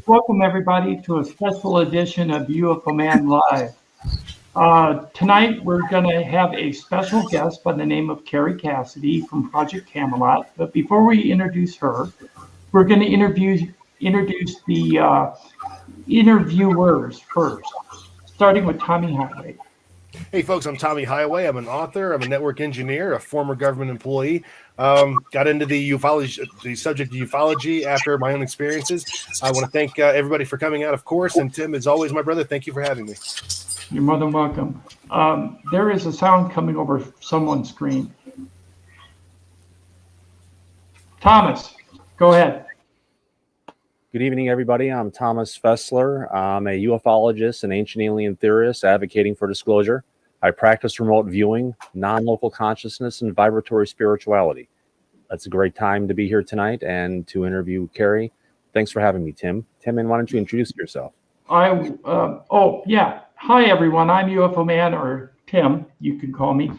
Welcome everybody to a special edition of UFO Man Live. Tonight we're going to have a special guest by the name of Kerry Cassidy from Project Camelot. But before we introduce her, we're going to introduce the interviewers first, starting with Tommy Highway. Hey folks, I'm Tommy Highway. I'm an author. I'm a network engineer, a former government employee. Got into the ufology, the subject of ufology after my own experiences. I want to thank everybody for coming out, of course. And Tim, as always, my brother, thank you for having me. You're more than welcome. There is a sound coming over someone's screen. Thomas, go ahead. Good evening, everybody. I'm Thomas Fessler. I'm a ufologist and ancient alien theorist advocating for disclosure. I practice remote viewing, non-local consciousness, and vibratory spirituality. That's a great time to be here tonight and to interview Kerry. Thanks for having me, Tim. Tim, and why don't you introduce yourself? Hi, everyone. I'm UFO Man, or Tim, you can call me.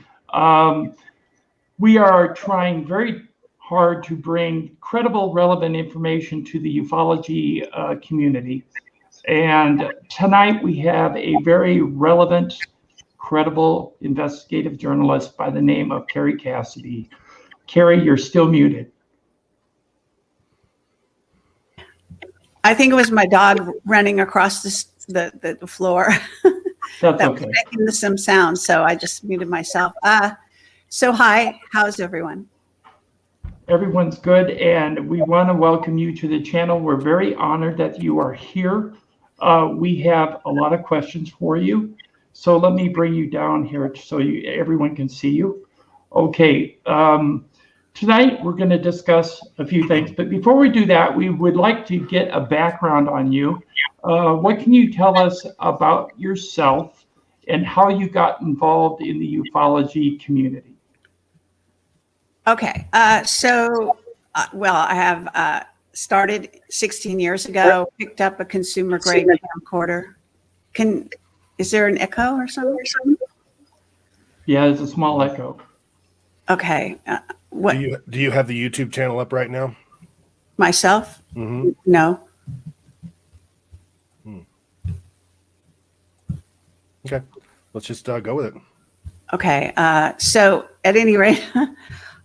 We are trying very hard to bring credible, relevant information to the ufology community. And tonight we have a very relevant, credible investigative journalist by the name of Kerry Cassidy. Kerry, you're still muted. I think it was my dog running across the floor. That's that okay. was making some sound, so I just muted myself. So hi, how's everyone? Everyone's good, and we want to welcome you to the channel. We're very honored that you are here. We have a lot of questions for you. So let me bring you down here so everyone can see you. Okay, tonight we're going to discuss a few things, but before we do that, we would like to get a background on you. What can you tell us about yourself and how you got involved in the ufology community? Okay, well, I have started 16 years ago, picked up a consumer grade camcorder. Is there an echo or something? Yeah, there's a small echo. Okay. What? Do you have the YouTube channel up right now? Myself? Mm-hmm. No. Okay, let's just go with it. Okay, so at any rate,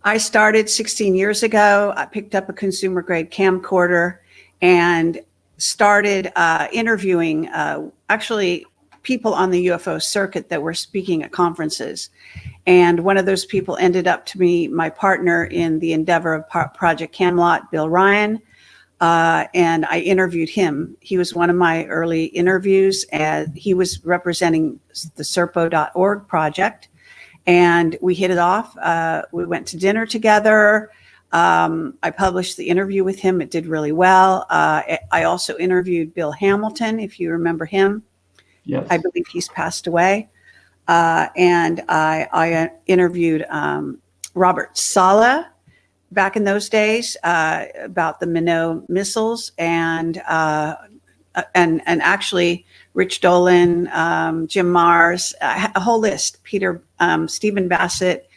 I started 16 years ago. I picked up a consumer grade camcorder and started interviewing actually people on the UFO circuit that were speaking at conferences. And one of those people ended up to be my partner in the endeavor of Project Camelot, Bill Ryan. And I interviewed him. He was one of my early interviews, and he was representing the Serpo.org project. and we hit it off. We went to dinner together. I published the interview with him. It did really well. I also interviewed Bill Hamilton, if you remember him. Yes. I believe he's passed away. And I interviewed Robert Saleh back in those days about the Minot missiles, and actually Rich Dolan, Jim Mars, a whole list, Stephen Bassett,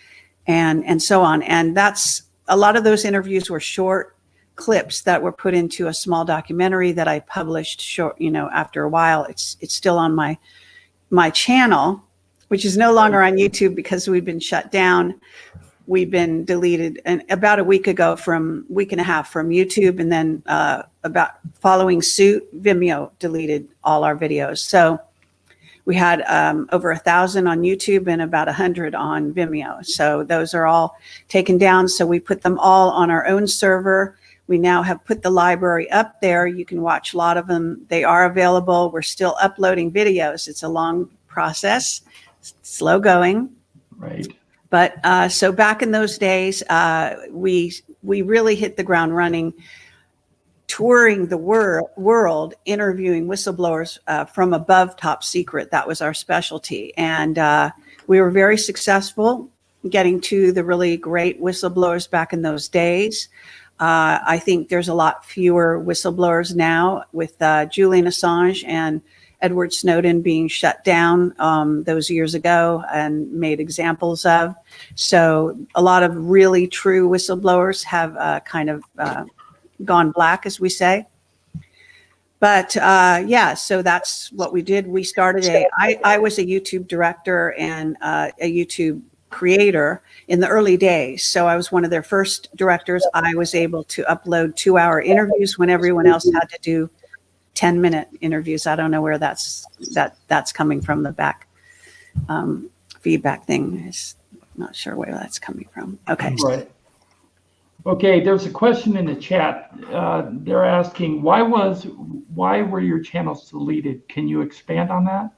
and so on. And that's a lot of those interviews were short clips that were put into a small documentary that I published after a while. It's still on my channel, which is no longer on YouTube because we've been shut down. We've been deleted about a week and a half from YouTube, and then about following suit, Vimeo deleted all our videos. So we had over 1,000 on YouTube and about 100 on Vimeo. So those are all taken down. So we put them all on our own server. We now have put the library up there. You can watch a lot of them. They are available. We're still uploading videos. It's a long process, slow going. Right. But so back in those days, we really hit the ground running, touring the world, interviewing whistleblowers from above top secret. That was our specialty. And we were very successful getting to the really great whistleblowers back in those days. I think there's a lot fewer whistleblowers now with Julian Assange and Edward Snowden being shut down those years ago and made examples of. So a lot of really true whistleblowers have kind of gone black, as we say. But so that's what we did. We started I was a YouTube director and a YouTube creator in the early days. So I was one of their first directors. I was able to upload 2-hour interviews when everyone else had to do 10-minute interviews. I don't know where that's coming from. The back feedback thing is not sure where that's coming from. Okay. Right. Okay. There's a question in the chat. They're asking why were your channels deleted? Can you expand on that?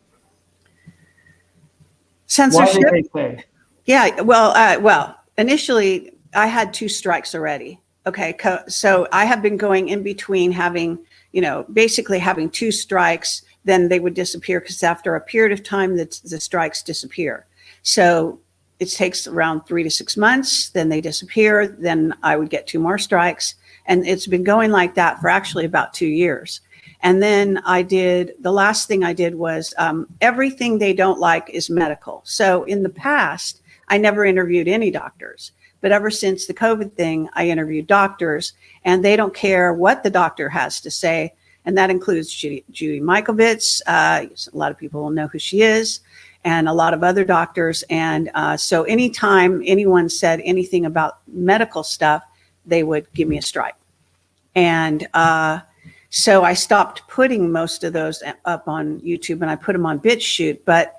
Censorship. Why did they say? Yeah. Well, initially I had 2 strikes already. Okay. So I have been going in between having, basically having 2 strikes, then they would disappear because after a period of time the strikes disappear. So it takes around 3 to 6 months, then they disappear. Then I would get 2 more strikes. And it's been going like that for actually about 2 years. And then the last thing I did was everything they don't like is medical. So in the past, I never interviewed any doctors. But ever since the COVID thing, I interviewed doctors, and they don't care what the doctor has to say. And that includes Judy Mikovits. A lot of people will know who she is, and a lot of other doctors. And so anytime anyone said anything about medical stuff, they would give me a strike. And so I stopped putting most of those up on YouTube, and I put them on BitChute. But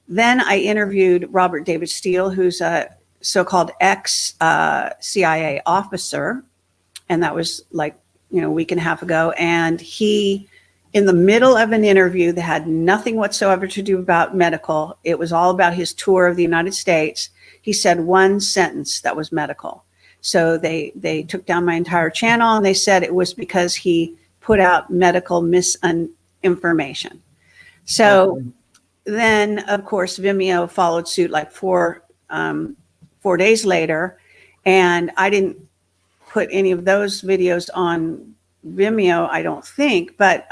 then I interviewed Robert David Steele, who's a so-called ex-CIA officer. And that was like, a week and a half ago. And he, in the middle of an interview that had nothing whatsoever to do about medical, it was all about his tour of the United States, he said one sentence that was medical. So they took down my entire channel, and they said it was because he put out medical misinformation. So then, of course, Vimeo followed suit like 4 days later, and I didn't put any of those videos on Vimeo, I don't think, but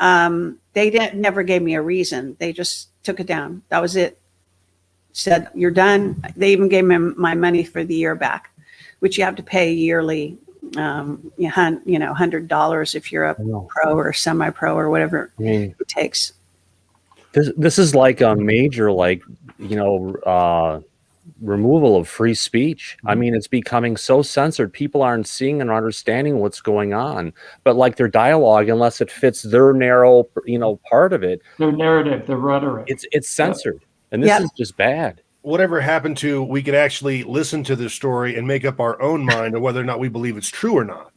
they never gave me a reason. They just took it down. That was it. Said, you're done. They even gave me my money for the year back, which you have to pay yearly, $100 if you're a pro or semi-pro or whatever it takes. This is like a major, removal of free speech. I mean, it's becoming so censored. People aren't seeing and understanding what's going on. But like their dialogue, unless it fits their narrow, part of it, Their narrative, the rhetoric. it's censored, and this is just bad. Whatever happened to we could actually listen to this story and make up our own mind on whether or not we believe it's true or not.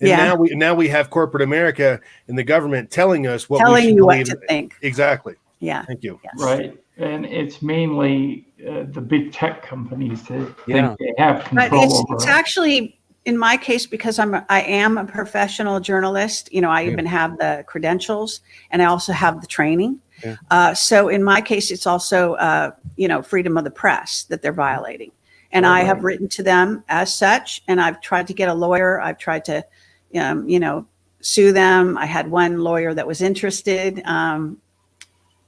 And now we have corporate America and the government telling us what we should you believe what to think. Exactly. Yeah. Thank you. Yes. Right. And it's mainly the big tech companies that Yeah. think they have But control over it's us. actually, in my case, because I am a professional journalist, you know, I even have the credentials and I also have the training. Yeah. So in my case, it's also, you know, freedom of the press that they're violating. And I have written to them as such, and I've tried to get a lawyer. I've tried to, you know, sue them. I had one lawyer that was interested.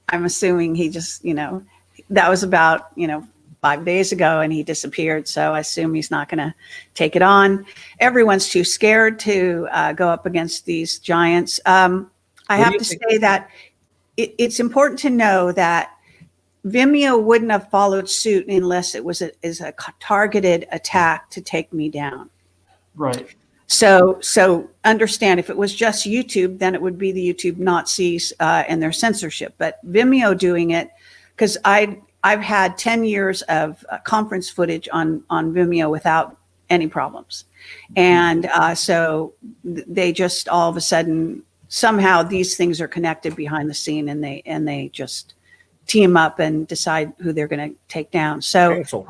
I'm assuming he just, you know, that was about, you know, 5 days ago and he disappeared. So I assume he's not going to take it on. Everyone's too scared to go up against these giants. I have to say that it's important to know that Vimeo wouldn't have followed suit unless it was a targeted attack to take me down. Right. So understand, if it was just YouTube, then it would be the YouTube Nazis and their censorship. But Vimeo doing it, because I've had 10 years of conference footage on Vimeo without any problems. And so they just all of a sudden, somehow these things are connected behind the scene, and they just team up and decide who they're going to take down. So Cancel.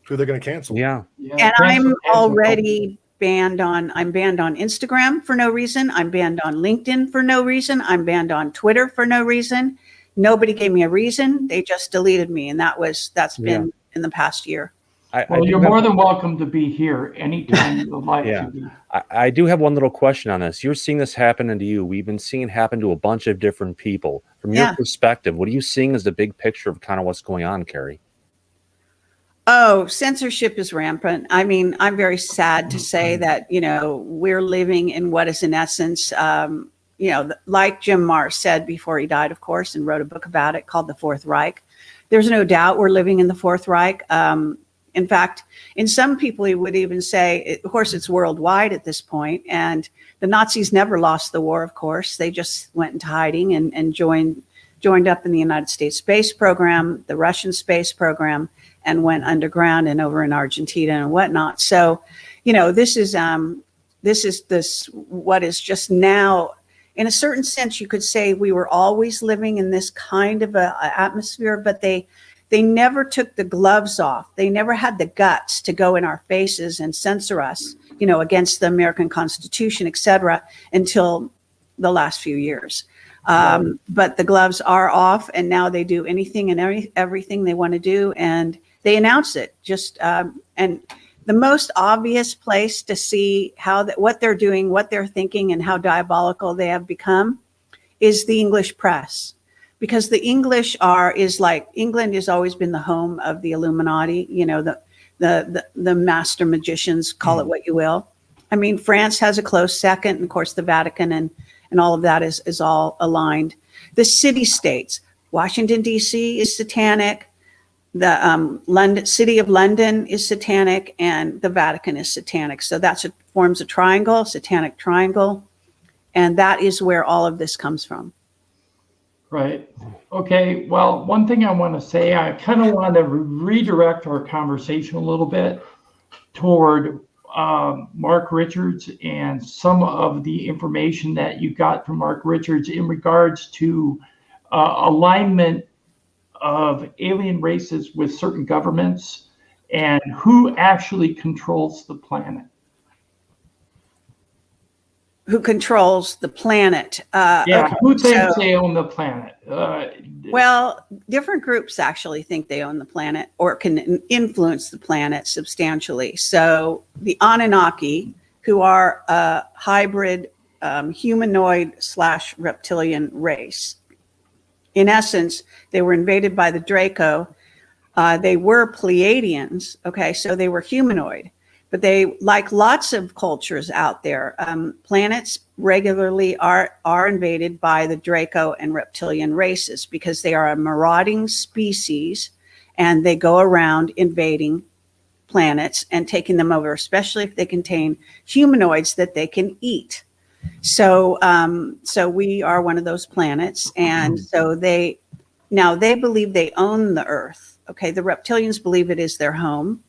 Who they're going to cancel. Yeah. and I'm already banned on Instagram for no reason. I'm banned on LinkedIn for no reason. I'm banned on Twitter for no reason. Nobody gave me a reason. They just deleted me. And that's been in the past year. Well, you're more than welcome to be here anytime you would like to be. I do have one little question on this. You're seeing this happen to you. We've been seeing it happen to a bunch of different people. From your perspective, what are you seeing as the big picture of kind of what's going on, Kerry? Oh, censorship is rampant. I mean, I'm very sad to say that, you know, we're living in what is in essence, you know, like Jim Marrs said before he died, of course, and wrote a book about it called The Fourth Reich. There's no doubt we're living in the Fourth Reich. In fact, in some people, he would even say, of course, it's worldwide at this point. And the Nazis never lost the war, of course. They just went into hiding and joined up in the United States space program, the Russian space program, and went underground and over in Argentina and whatnot. So, you know, this is what is just now, in a certain sense, you could say we were always living in this kind of a atmosphere, but they never took the gloves off. They never had the guts to go in our faces and censor us, you know, against the American Constitution, et cetera, until the last few years. But the gloves are off, and now they do anything and everything they want to do, and they announce it. Just and the most obvious place to see what they're doing, what they're thinking, and how diabolical they have become is the English press, because the English is like, England has always been the home of the Illuminati. You know, the master magicians, call it what you will. I mean, France has a close second, and of course the Vatican and all of that is all aligned. The city states, Washington, D.C. is satanic. The city of London is satanic, and the Vatican is satanic. So forms a triangle, satanic triangle. And that is where all of this comes from. Right. Okay. Well, one thing I want to say, I kind of want to redirect our conversation a little bit toward Mark Richards and some of the information that you got from Mark Richards in regards to alignment of alien races with certain governments and who actually controls the planet. Who controls the planet? Okay. Who thinks they own the planet? Well, different groups actually think they own the planet or can influence the planet substantially. So the Anunnaki, who are a hybrid humanoid/reptilian race. In essence, they were invaded by the Draco. They were Pleiadians, okay, so they were humanoid. But they, like lots of cultures out there, planets regularly are invaded by the Draco and reptilian races because they are a marauding species, and they go around invading planets and taking them over, especially if they contain humanoids that they can eat. So we are one of those planets, and so they believe they own the Earth. Okay, the reptilians believe it is their home.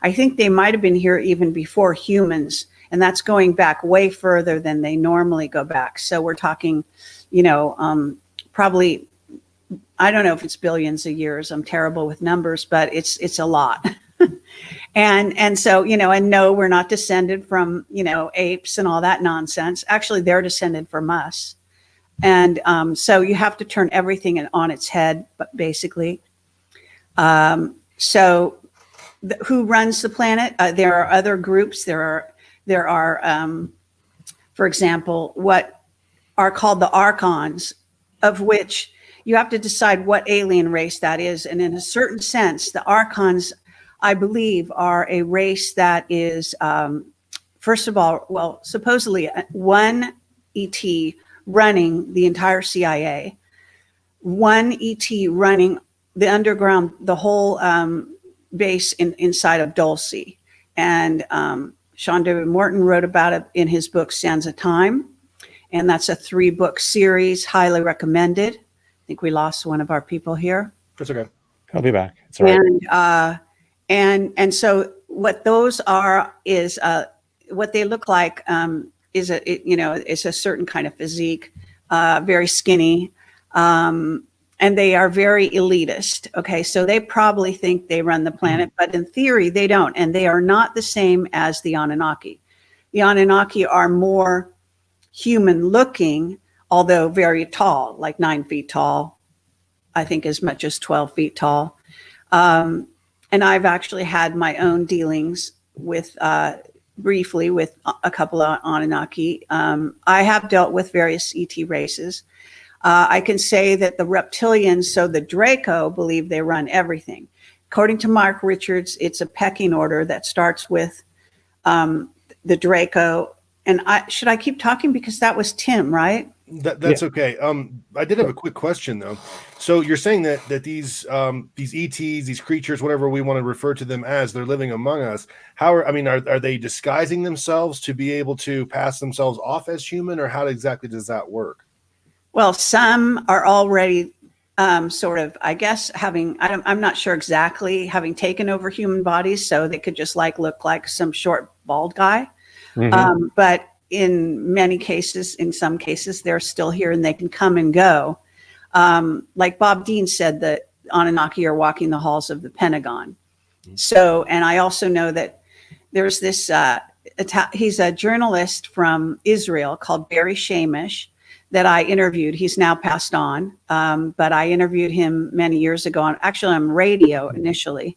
I think they might have been here even before humans, and that's going back way further than they normally go back. So we're talking, you know, probably I don't know if it's billions of years. I'm terrible with numbers, but it's a lot. And so, and no, we're not descended from, apes and all that nonsense. Actually, they're descended from us. And so you have to turn everything on its head, but basically. So who runs the planet? There are other groups. There are, for example, what are called the archons, of which you have to decide what alien race that is. And in a certain sense, the archons, I believe, are a race that is, first of all, well, supposedly one ET running the entire CIA, one ET running the underground, the whole base inside of Dulce. And Sean David Morton wrote about it in his book, Sands of Time. And that's a 3-book series, highly recommended. I think we lost one of our people here. That's okay. I'll be back. It's all right. And so what those are is what they look like is it's a certain kind of physique, very skinny, and they are very elitist. Okay, so they probably think they run the planet, but in theory they don't, and they are not the same as the Anunnaki. The Anunnaki are more human looking, although very tall, like 9 feet tall, I think as much as 12 feet tall. And I've actually had my own dealings with, briefly with a couple of Anunnaki. I have dealt with various ET races. I can say that the reptilians, so the Draco, believe they run everything. According to Mark Richards, it's a pecking order that starts with the Draco. And should I keep talking? Because that was Tim, right? That's okay. I did have a quick question though. So you're saying that these ETs, these creatures, whatever we want to refer to them as, they're living among us. Are they disguising themselves to be able to pass themselves off as human, or how exactly does that work? Well, some are already sort of, I guess, I'm not sure exactly, having taken over human bodies, so they could just look like some short, bald guy. Mm-hmm. But in some cases, they're still here and they can come and go. Like Bob Dean said, that Anunnaki are walking the halls of the Pentagon. Mm-hmm. So, and I also know that there's this, he's a journalist from Israel called Barry Shamish that I interviewed. He's now passed on, but I interviewed him many years ago on radio initially.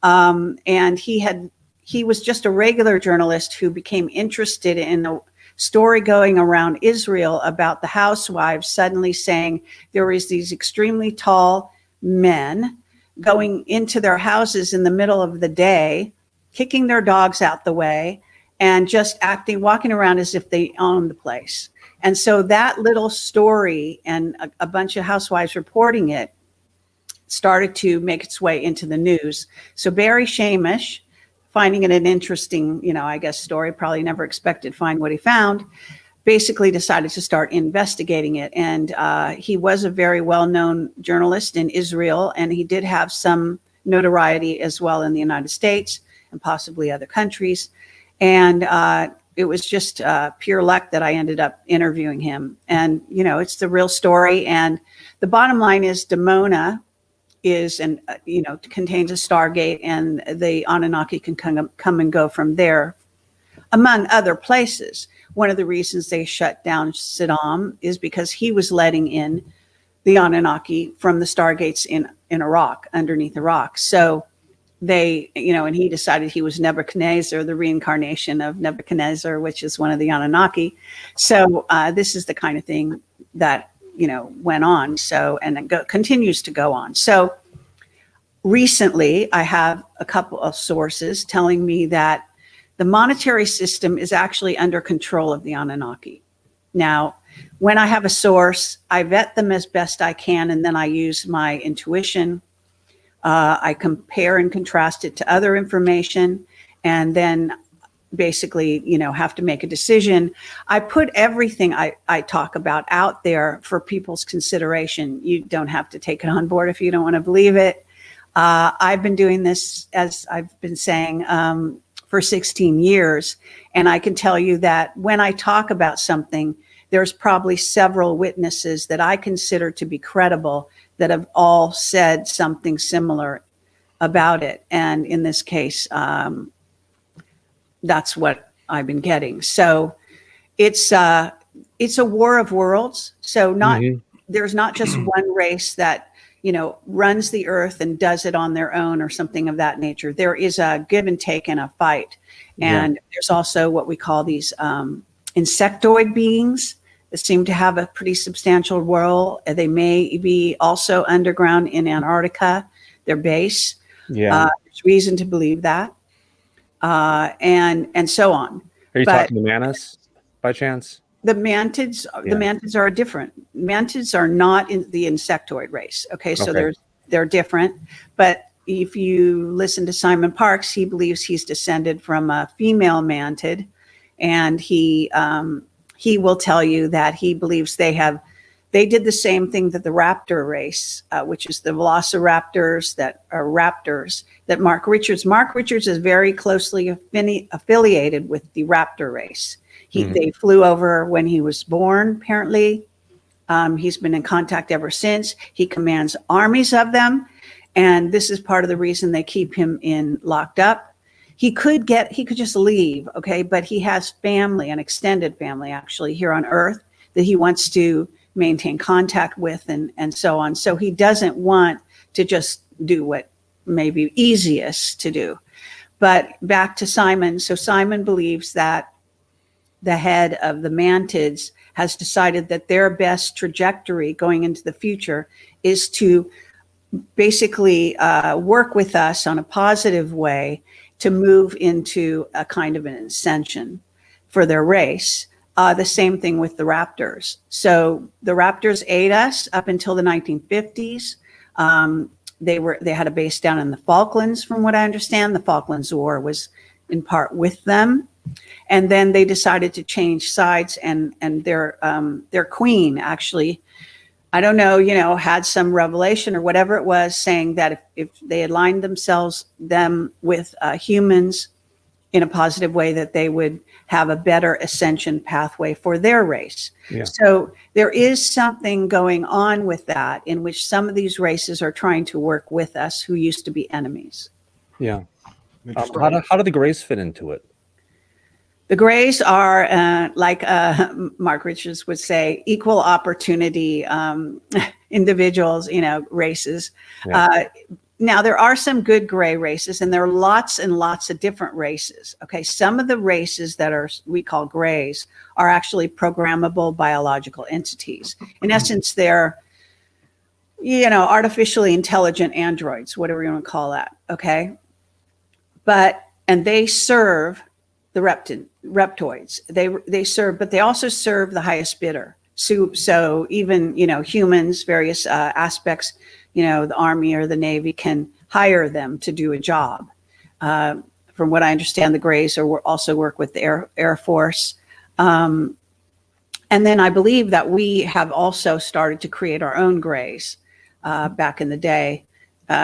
And he was just a regular journalist who became interested in a story going around Israel about the housewives suddenly saying there was these extremely tall men going into their houses in the middle of the day, kicking their dogs out the way, and just walking around as if they owned the place. And so that little story and a bunch of housewives reporting it started to make its way into the news. So Barry Shamish, finding it an interesting, story, probably never expected to find what he found, basically decided to start investigating it. And he was a very well-known journalist in Israel, and he did have some notoriety as well in the United States and possibly other countries. And it was just pure luck that I ended up interviewing him. And, it's the real story. And the bottom line is Demona is, contains a Stargate, and the Anunnaki can come and go from there, among other places. One of the reasons they shut down Saddam is because he was letting in the Anunnaki from the Stargates in Iraq, underneath Iraq. So they, and he decided he was Nebuchadnezzar, the reincarnation of Nebuchadnezzar, which is one of the Anunnaki. So this is the kind of thing that, went on. So, and it continues to go on. So recently I have a couple of sources telling me that the monetary system is actually under control of the Anunnaki. Now, when I have a source, I vet them as best I can, and then I use my intuition. I compare and contrast it to other information, and then basically, have to make a decision. I put everything I talk about out there for people's consideration. You don't have to take it on board if you don't want to believe it. I've been doing this, as I've been saying, for 16 years. And I can tell you that when I talk about something, there's probably several witnesses that I consider to be credible that have all said something similar about it. And in this case, that's what I've been getting. So it's a war of worlds. So there's not just one race that, runs the earth and does it on their own or something of that nature. There is a give and take and a fight. And there's also what we call these insectoid beings that seem to have a pretty substantial role. They may be also underground in Antarctica, their base. There's reason to believe that. And so on. Are you talking to Manus by chance? The mantids are different. Mantids are not in the insectoid race. Okay, so they're different. But if you listen to Simon Parkes, he believes he's descended from a female mantid, and he will tell you that he believes they did the same thing that the raptor race, which is the velociraptors that are raptors, that Mark Richards is very closely affiliated with the raptor race. They flew over when he was born, apparently. He's been in contact ever since. He commands armies of them. And this is part of the reason they keep him locked up. He could just leave, okay? But he has family, an extended family actually here on Earth that he wants to maintain contact with and so on. So he doesn't want to just do what may be easiest to do. But back to Simon. So Simon believes that the head of the mantids has decided that their best trajectory going into the future is to basically work with us on a positive way to move into a kind of an ascension for their race. The same thing with the raptors. So the raptors ate us up until the 1950s. They had a base down in the Falklands, from what I understand. The Falklands War was in part with them. And then they decided to change sides, and their queen actually, I don't know, had some revelation or whatever it was, saying that if they aligned them with humans in a positive way, that they would have a better ascension pathway for their race. Yeah. So there is something going on with that, in which some of these races are trying to work with us who used to be enemies. Yeah. How do the Greys fit into it? The Greys are, like Mark Richards would say, equal opportunity individuals, races. Yeah. Now, there are some good gray races, and there are lots and lots of different races. Okay, some of the races that we call grays are actually programmable biological entities. In essence, they're, artificially intelligent androids, whatever you want to call that. Okay, and they serve the reptoids. They serve, but they also serve the highest bidder. So even, humans, various aspects, the Army or the Navy can hire them to do a job. From what I understand, the Greys also work with the Air Force. And then I believe that we have also started to create our own Greys back in the day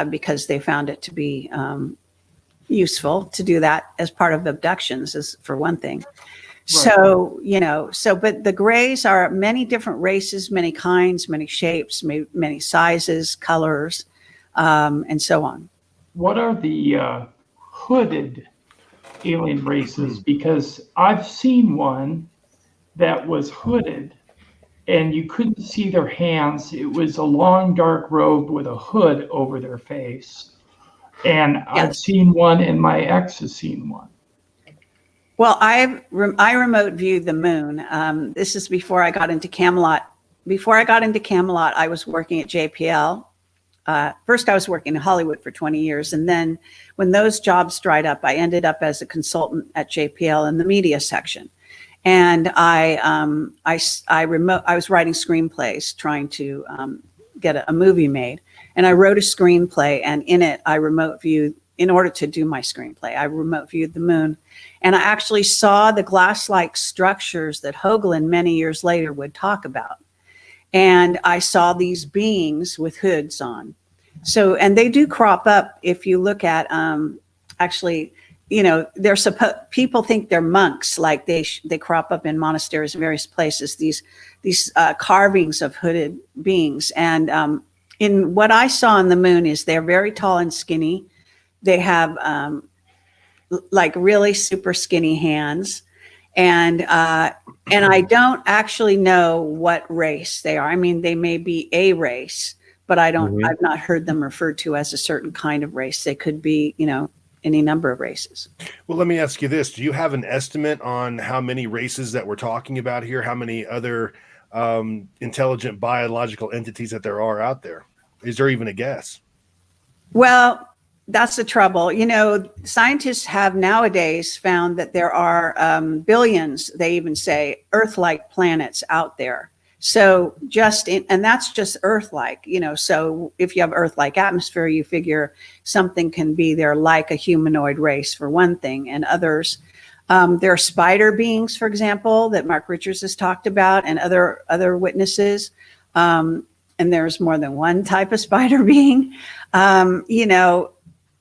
because they found it to be useful to do that as part of abductions, is for one thing. Right. So, but the Greys are many different races, many kinds, many shapes, many sizes, colors, and so on. What are the hooded alien races? Because I've seen one that was hooded and you couldn't see their hands. It was a long, dark robe with a hood over their face. And yes. I've seen one, and my ex has seen one. Well, I remote viewed the moon. This is before I got into Camelot. Before I got into Camelot, I was working at JPL. First, I was working in Hollywood for 20 years. And then when those jobs dried up, I ended up as a consultant at JPL in the media section. And I was writing screenplays, trying to get a movie made. And I wrote a screenplay, and in it, I remote viewed, in order to do my screenplay, I remote viewed the moon. And I actually saw the glass-like structures that Hoagland many years later would talk about. And I saw these beings with hoods on. So, and they do crop up if you look at, actually, they're people think they're monks, like they crop up in monasteries in various places, these carvings of hooded beings. And in what I saw on the moon is they're very tall and skinny. They have like really super skinny hands. And I don't actually know what race they are. I mean, they may be a race, but I've not heard them referred to as a certain kind of race. They could be, any number of races. Well, let me ask you this. Do you have an estimate on how many races that we're talking about here? How many other intelligent biological entities that there are out there? Is there even a guess? Well, that's the trouble. Scientists have nowadays found that there are billions, they even say, Earth-like planets out there. So and that's just Earth-like, so if you have Earth-like atmosphere, you figure something can be there like a humanoid race for one thing, and others. There are spider beings, for example, that Mark Richards has talked about, and other witnesses. And there's more than one type of spider being.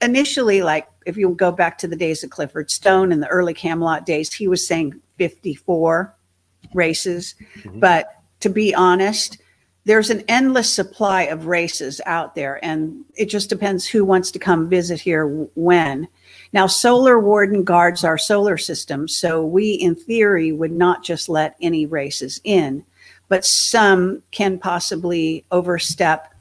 Initially, like if you go back to the days of Clifford Stone in the early Camelot days, he was saying 54 races. But to be honest, there's an endless supply of races out there, and it just depends who wants to come visit here when. Now, Solar Warden guards our solar system, so we, in theory, would not just let any races in, but some can possibly overstep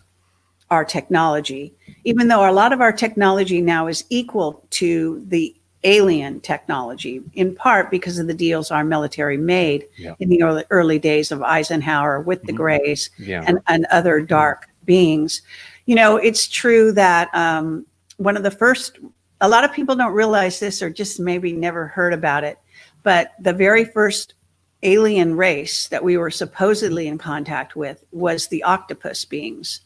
our technology, even though a lot of our technology now is equal to the alien technology, in part because of the deals our military made in the early days of Eisenhower with the Greys and other dark beings. It's true that one of the first, a lot of people don't realize this or just maybe never heard about it, but the very first alien race that we were supposedly in contact with was the octopus beings.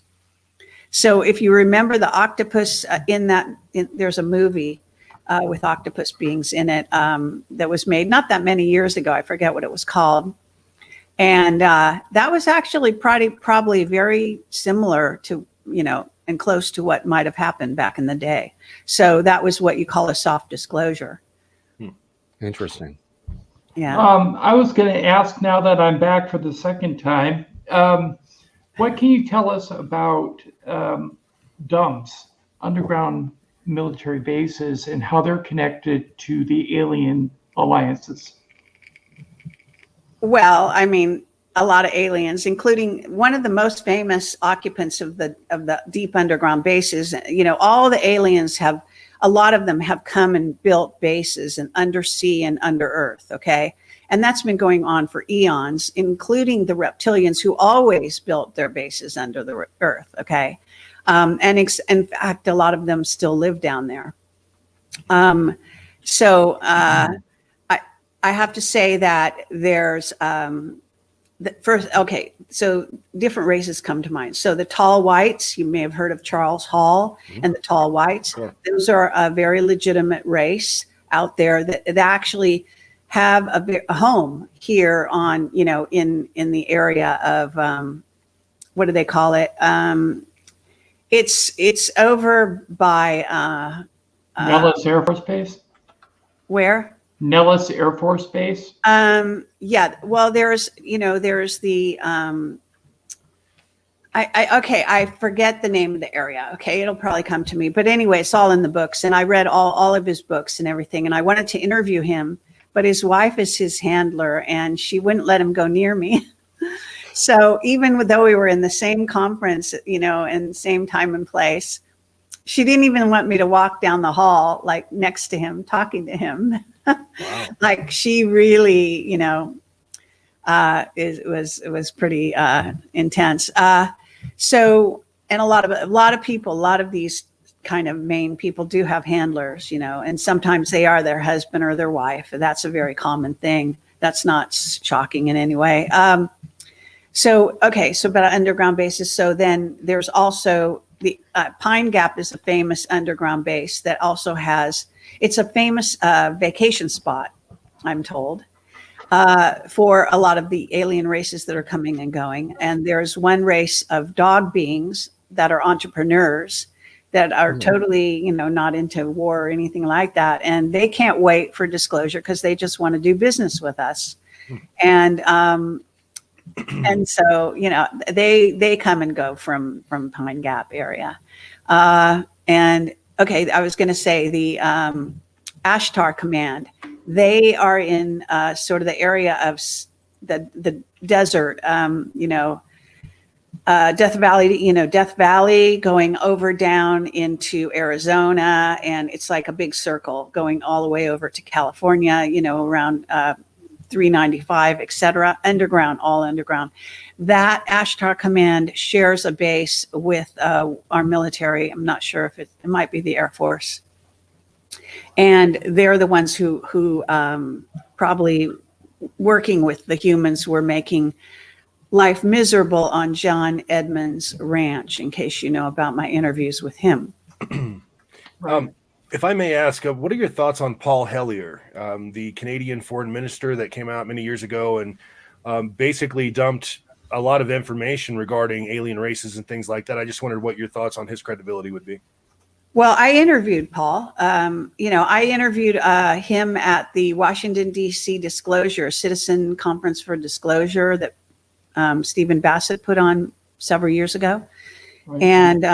So if you remember the octopus there's a movie with octopus beings in it that was made not that many years ago. I forget what it was called. And that was actually probably very similar to, and close to what might have happened back in the day. So that was what you call a soft disclosure. Interesting. Yeah. I was going to ask, now that I'm back for the second time, what can you tell us about dumps, underground military bases, and how they're connected to the alien alliances? Well, I mean, a lot of aliens, including one of the most famous occupants of the deep underground bases. All the aliens a lot of them have come and built bases in undersea and under earth. Okay. And that's been going on for eons, including the reptilians who always built their bases under the earth. Okay. And in fact, a lot of them still live down there. I have to say that there's so different races come to mind. So the tall whites, you may have heard of Charles Hall and the tall whites. Sure. Those are a very legitimate race out there that actually have a home here on, in the area of, what do they call it? It's over by Nellis Air Force Base. Where? Nellis Air Force Base. Yeah. Well, there's the I forget the name of the area. Okay, it'll probably come to me. But anyway, it's all in the books, and I read all of his books and everything. And I wanted to interview him, but his wife is his handler, and she wouldn't let him go near me. So even though we were in the same conference, and same time and place, she didn't even want me to walk down the hall, like next to him, talking to him. Wow. Like she really, it was pretty intense. So, and a lot of these kind of main people do have handlers, and sometimes they are their husband or their wife. That's a very common thing. That's not shocking in any way. So about underground bases. So then there's also the Pine Gap is a famous underground base that also it's a famous vacation spot, I'm told, for a lot of the alien races that are coming and going. And there's one race of dog beings that are entrepreneurs that are totally, not into war or anything like that. And they can't wait for disclosure because they just want to do business with us. And And so, they come and go from Pine Gap area. And okay, I was going to say the Ashtar Command, they are in sort of the area of the desert, Death Valley going over down into Arizona. And it's like a big circle going all the way over to California, around 395, et cetera, all underground. That Ashtar Command shares a base with our military. I'm not sure if it might be the Air Force. And they're the ones who probably working with the humans were making life miserable on John Edmonds Ranch, in case you know about my interviews with him. If I may ask, what are your thoughts on Paul Hellyer, the Canadian foreign minister that came out many years ago and basically dumped a lot of information regarding alien races and things like that? I just wondered what your thoughts on his credibility would be. Well, I interviewed Paul. I interviewed him at the Washington, D.C. Disclosure, Citizen Conference for Disclosure that Stephen Bassett put on several years ago. Right. And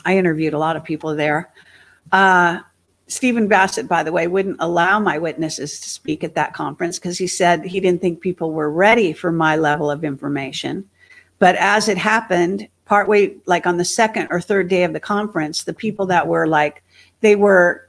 I interviewed a lot of people there. Stephen Bassett, by the way, wouldn't allow my witnesses to speak at that conference because he said he didn't think people were ready for my level of information. But as it happened, partway, like on the second or third day of the conference, the people that were like, they weren't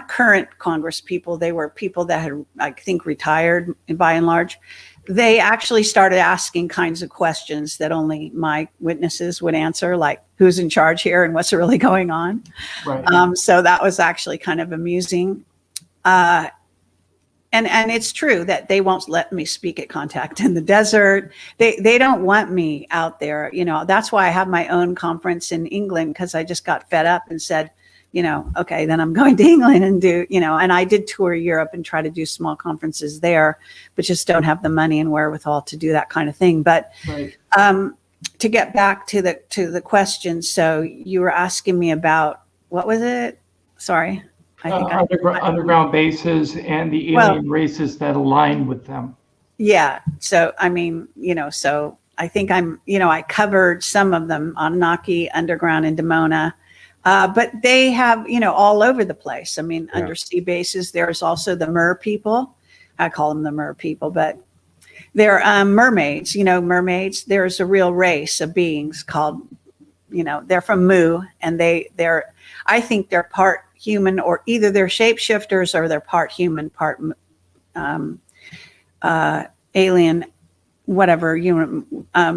current Congress people. They were people that had, I think, retired by and large. They actually started asking kinds of questions that only my witnesses would answer, like who's in charge here and what's really going on. Right. So that was actually kind of amusing. And it's true that they won't let me speak at Contact in the Desert. They don't want me out there. That's why I have my own conference in England, because I just got fed up and said, okay, then I'm going to England and do, and I did tour Europe and try to do small conferences there, but just don't have the money and wherewithal to do that kind of thing. But right. To get back to the question, so you were asking me about, what was it? Sorry. I think underground bases and the alien races that align with them. Yeah. So, so I think I covered some of them, Anunnaki, underground, and Demona. But they have, all over the place. Undersea bases. There's also the Mer people. I call them the Mer people, but they're mermaids. Mermaids. There's a real race of beings called, they're from Mu, and I think they're part human, or either they're shapeshifters or they're part human, part alien, whatever.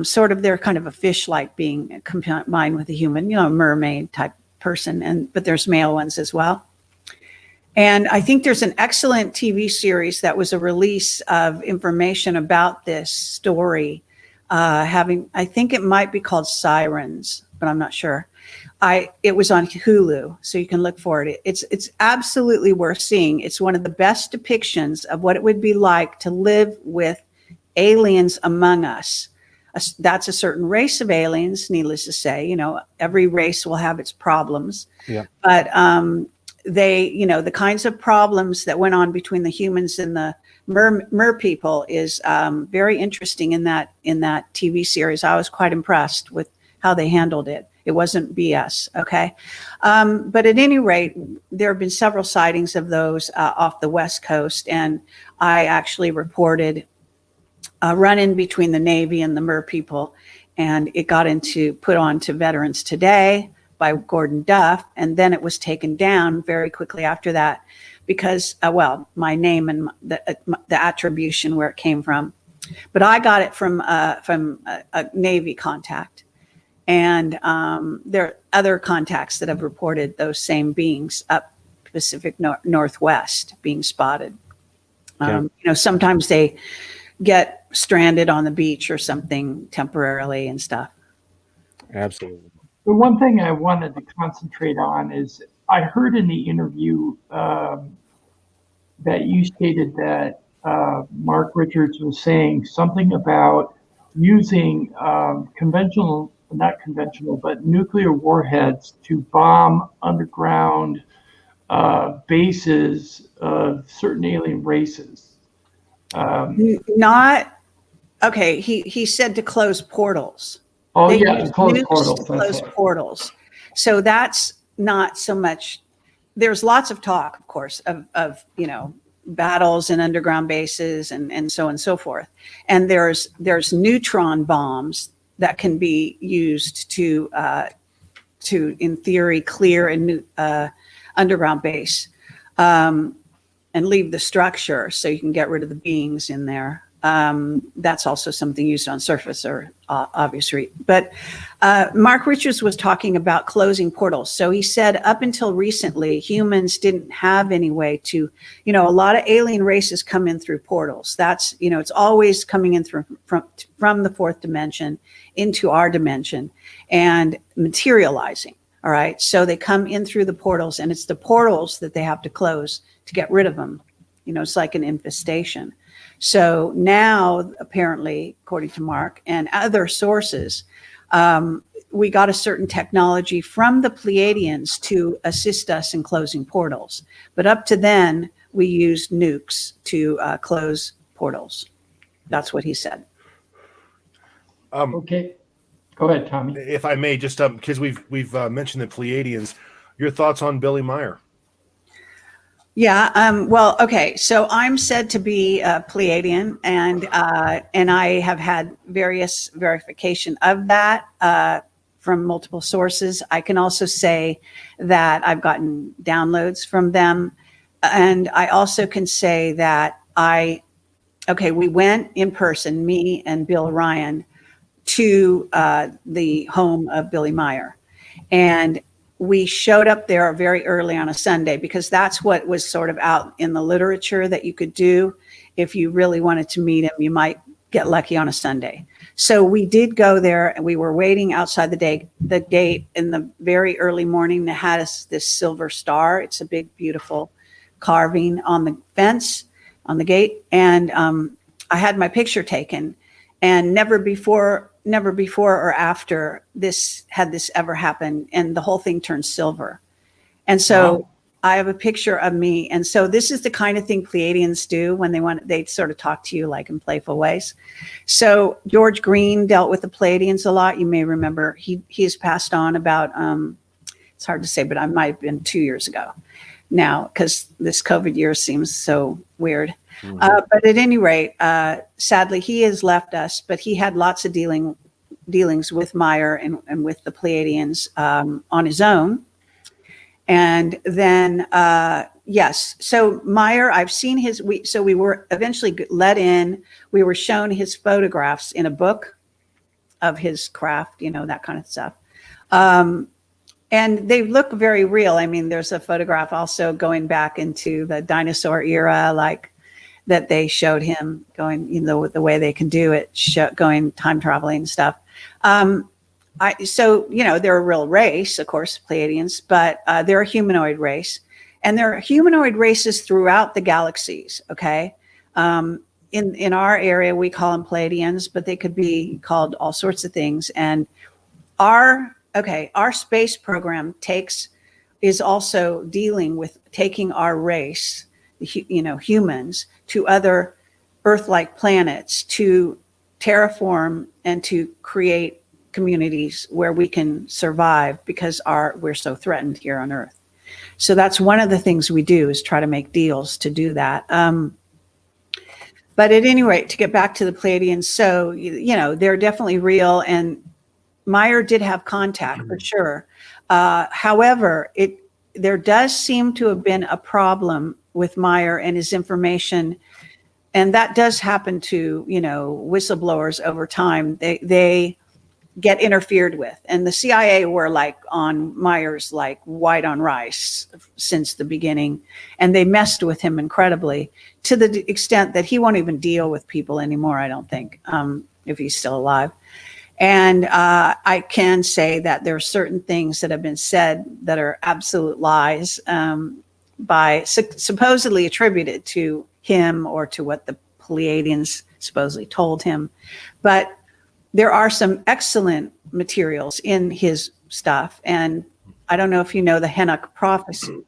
Sort of they're kind of a fish-like being combined with a human, mermaid type person, but there's male ones as well. And I think there's an excellent TV series that was a release of information about this story, I think it might be called Sirens, but I'm not sure. It was on Hulu, so you can look for it. It's absolutely worth seeing. It's one of the best depictions of what it would be like to live with aliens among us. That's a certain race of aliens, needless to say. Every race will have its problems. Yeah. But they, the kinds of problems that went on between the humans and the mer people is very interesting in that TV series. I was quite impressed with how they handled it. It wasn't BS, okay? But at any rate, there have been several sightings of those off the West Coast, and I actually reported a run-in between the Navy and the Mer people, and it got put on to Veterans Today by Gordon Duff, and then it was taken down very quickly after that because, my name and the attribution where it came from. But I got it from a Navy contact. And there are other contacts that have reported those same beings up Pacific Northwest being spotted. Sometimes they get stranded on the beach or something temporarily and stuff. Absolutely. The one thing I wanted to concentrate on is I heard in the interview that you stated that Mark Richards was saying something about using not conventional, but nuclear warheads to bomb underground bases of certain alien races. Okay, he said to close portals. Oh, They yeah, use close nukes portals. to That's close it. portals. So that's not so much. There's lots of talk, of course, of battles and underground bases and so on and so forth. And there's neutron bombs that can be used to in theory clear a underground base and leave the structure so you can get rid of the beings in there. That's also something used on surface or obvious reason. But Mark Richards was talking about closing portals. So he said up until recently, humans didn't have any way to, a lot of alien races come in through portals. That's, it's always coming in from the fourth dimension into our dimension and materializing. All right. So they come in through the portals, and it's the portals that they have to close to get rid of them. It's like an infestation. So now, apparently, according to Mark and other sources, we got a certain technology from the Pleiadians to assist us in closing portals. But up to then, we used nukes to close portals. That's what he said. Okay. Go ahead, Tommy. If I may, just because we've mentioned the Pleiadians, your thoughts on Billy Meyer? Yeah. Well, okay. So I'm said to be a Pleiadian, and I have had various verification of that from multiple sources. I can also say that I've gotten downloads from them, and I also can say that we went in person, me and Bill Ryan, to the home of Billy Meyer, and we showed up there very early on a Sunday because that's what was sort of out in the literature that you could do. If you really wanted to meet him, you might get lucky on a Sunday. So we did go there, and we were waiting outside the gate in the very early morning. That had us this silver star. It's a big, beautiful carving on the fence, on the gate. And I had my picture taken, and never before or after this had this ever happened, and the whole thing turned silver. And so wow. I have a picture of me. And so this is the kind of thing Pleiadians do when they sort of talk to you like in playful ways. So George Green dealt with the Pleiadians a lot. You may remember he has passed on about, it's hard to say, but I might have been 2 years ago now, because this COVID year seems so weird. Mm-hmm. But at any rate, sadly, he has left us, but he had lots of dealings with Meyer and with the Pleiadians on his own. And then, yes, so Meyer, I've seen we were eventually let in. We were shown his photographs in a book of his craft, that kind of stuff. And they look very real. I mean, there's a photograph also going back into the dinosaur era, like that they showed him going, the way they can do it, going time traveling and stuff. So they're a real race, of course, Pleiadians, but they're a humanoid race, and there are humanoid races throughout the galaxies. Okay. In our area, we call them Pleiadians, but they could be called all sorts of things. And our space program is also dealing with taking our race, humans, to other Earth-like planets to terraform and to create communities where we can survive because we're so threatened here on Earth. So that's one of the things we do, is try to make deals to do that. But at any rate, to get back to the Pleiadians, so they're definitely real, and Meyer did have contact for sure. However, there does seem to have been a problem with Meyer and his information, and that does happen to whistleblowers over time. They get interfered with, and the CIA were like on Meyer's like white on rice since the beginning, and they messed with him incredibly to the extent that he won't even deal with people anymore, I don't think, if he's still alive. And I can say that there are certain things that have been said that are absolute lies, supposedly attributed to him or to what the Pleiadians supposedly told him. But there are some excellent materials in his stuff. And I don't know if you know the Henoch prophecies.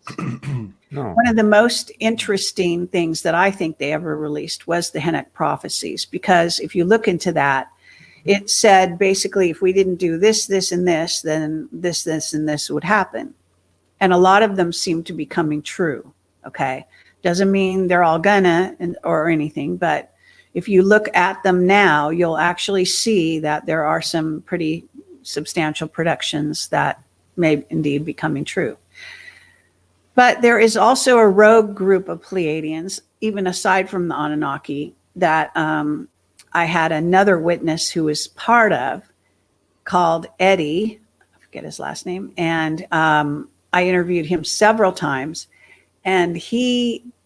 No. One of the most interesting things that I think they ever released was the Enoch prophecies, because if you look into that, it said basically if we didn't do this, this, and this, then this, this, and this would happen. And a lot of them seem to be coming true. Okay. Doesn't mean they're all gonna or anything, but if you look at them now, you'll actually see that there are some pretty substantial predictions that may indeed be coming true. But there is also a rogue group of Pleiadians, even aside from the Anunnaki, that I had another witness who was part of, called Eddie, I forget his last name, and I interviewed him several times, and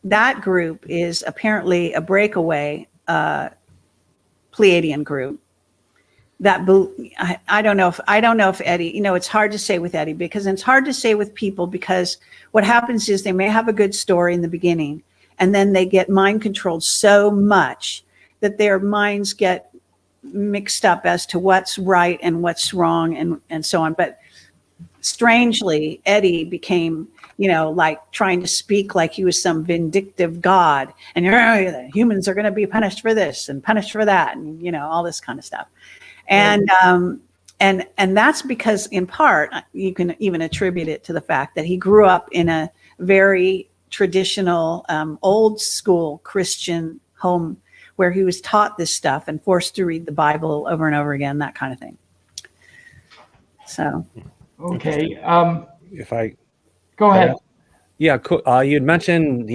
that group is apparently a breakaway Pleiadian group. That I don't know if Eddie, it's hard to say with Eddie, because it's hard to say with people, because what happens is they may have a good story in the beginning, and then they get mind controlled so much that their minds get mixed up as to what's right and what's wrong and so on. But strangely, Eddie became, like trying to speak like he was some vindictive god, and humans are going to be punished for this and punished for that, and all this kind of stuff. And that's because, in part, you can even attribute it to the fact that he grew up in a very traditional, old school Christian home where he was taught this stuff and forced to read the Bible over and over again, that kind of thing. So, Okay. If I Go ahead. Yeah, you had mentioned,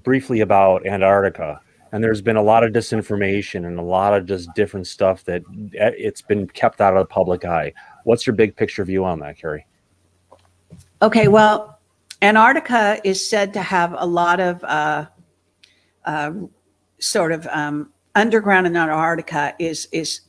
briefly about Antarctica, and there's been a lot of disinformation and a lot of just different stuff that it's been kept out of the public eye. What's your big picture view on that, Kerry? Okay, well, Antarctica is said to have a lot of underground in Antarctica is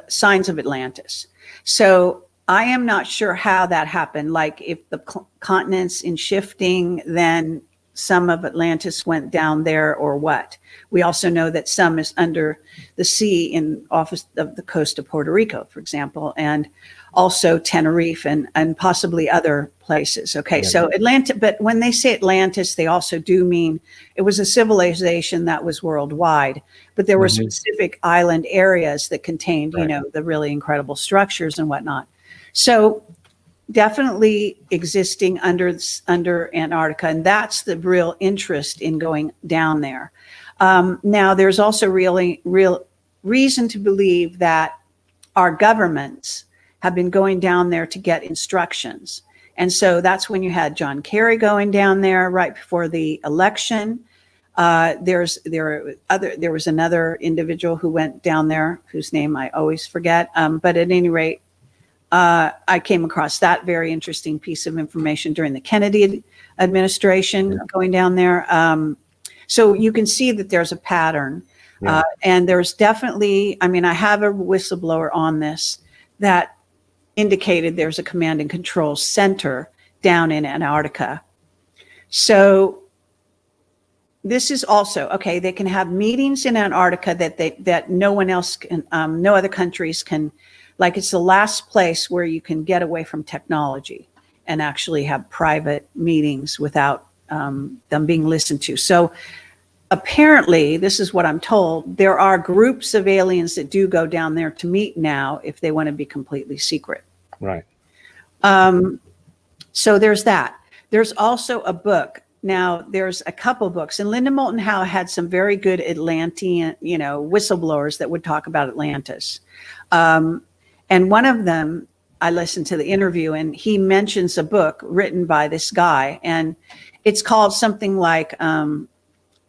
signs of Atlantis. So I am not sure how that happened. Like if the continents in shifting, then some of Atlantis went down there, or what. We also know that some is under the sea off of the coast of Puerto Rico, for example, and also Tenerife and possibly other places. Okay, yeah. So but when they say Atlantis, they also do mean it was a civilization that was worldwide, but there were specific island areas that contained, the really incredible structures and whatnot. So definitely existing under Antarctica, and that's the real interest in going down there. Now, there's also real reason to believe that our governments have been going down there to get instructions. And so that's when you had John Kerry going down there right before the election. There was another individual who went down there whose name I always forget. But at any rate, I came across that very interesting piece of information during the Kennedy administration, going down there. So you can see that there's a pattern. And there's definitely, I have a whistleblower on this that indicated there's a command and control center down in Antarctica. So this is also, okay, they can have meetings in Antarctica that no one else can, no other countries can. Like it's the last place where you can get away from technology and actually have private meetings without them being listened to. So apparently, this is what I'm told, there are groups of aliens that do go down there to meet now if they want to be completely secret. Right. So there's that. There's also a book. Now, there's a couple books, and Linda Moulton Howe had some very good Atlantean, whistleblowers that would talk about Atlantis. And one of them, I listened to the interview, and he mentions a book written by this guy, and it's called something like,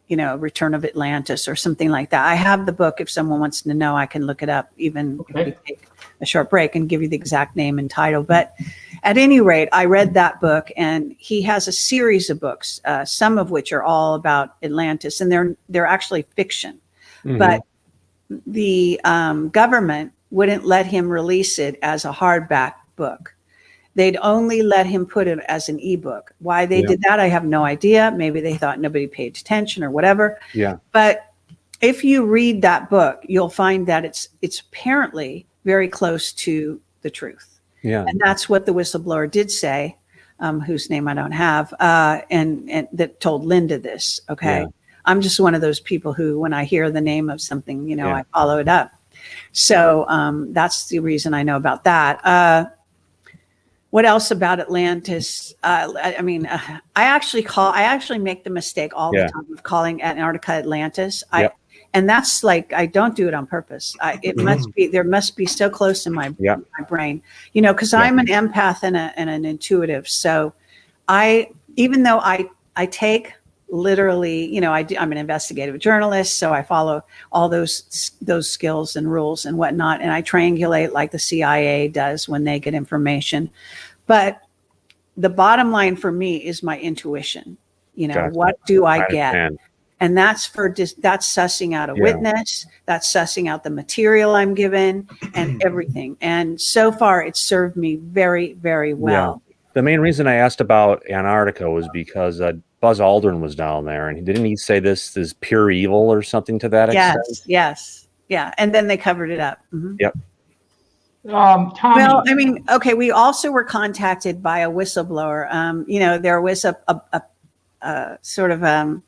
Return of Atlantis or something like that. I have the book. If someone wants to know, I can look it up, even if we take a short break, and give you the exact name and title. But at any rate, I read that book, and he has a series of books, some of which are all about Atlantis, and they're actually fiction. But the government wouldn't let him release it as a hardback book. They'd only let him put it as an ebook. Why they did that, I have no idea. Maybe they thought nobody paid attention or whatever. Yeah. But if you read that book, you'll find that it's apparently very close to the truth. Yeah. And that's what the whistleblower did say. whose name I don't have, and that told Linda this. Okay. Yeah. I'm just one of those people who, when I hear the name of something, Yeah. I follow it up. So that's the reason I know about that. What else about Atlantis? I actually make the mistake all the time of calling Antarctica Atlantis. And that's like, I don't do it on purpose. There must be so close in my brain, because I'm an empath and an intuitive. So even though I take literally, I'm an investigative journalist, so I follow all those skills and rules and whatnot, and I triangulate like the CIA does when they get information. But the bottom line for me is my intuition. Gotcha. What do I get? Understand. And that's sussing out a witness, that's sussing out the material I'm given and everything. And so far, it's served me very, very well. Yeah. The main reason I asked about Antarctica was because Buzz Aldrin was down there, and didn't he say this is pure evil or something to that extent? Yes. Yeah. And then they covered it up. Mm-hmm. Yep. Tommy. Well, okay. We also were contacted by a whistleblower. There was a sort of,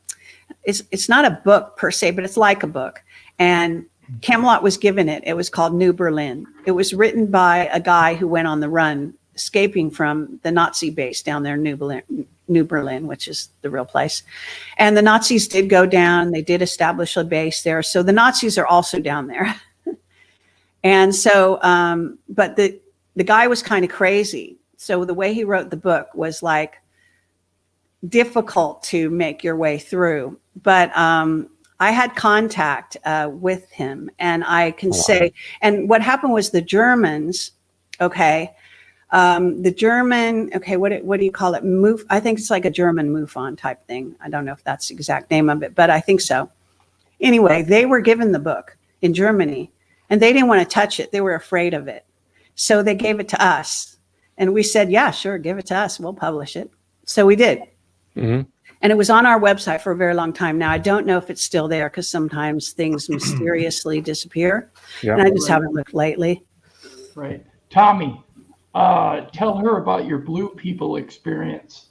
it's not a book per se, but it's like a book. And Camelot was given it. It was called New Berlin. It was written by a guy who went on the run, escaping from the Nazi base down there in New Berlin, which is the real place. And the Nazis did go down. They did establish a base there. So the Nazis are also down there. And so, but the guy was kind of crazy. So the way he wrote the book was like difficult to make your way through. But I had contact with him, and I can say, and what happened was the Germans, what do you call it? I think it's like a German MUFON type thing. I don't know if that's the exact name of it, but I think so. Anyway, they were given the book in Germany, and they didn't want to touch it. They were afraid of it. So they gave it to us, and we said, yeah, sure, give it to us. We'll publish it. So we did. Mm-hmm. And it was on our website for a very long time. Now, I don't know if it's still there, because sometimes things mysteriously disappear. Yeah. And I just haven't looked lately. Right. Tommy, tell her about your Blue People experience.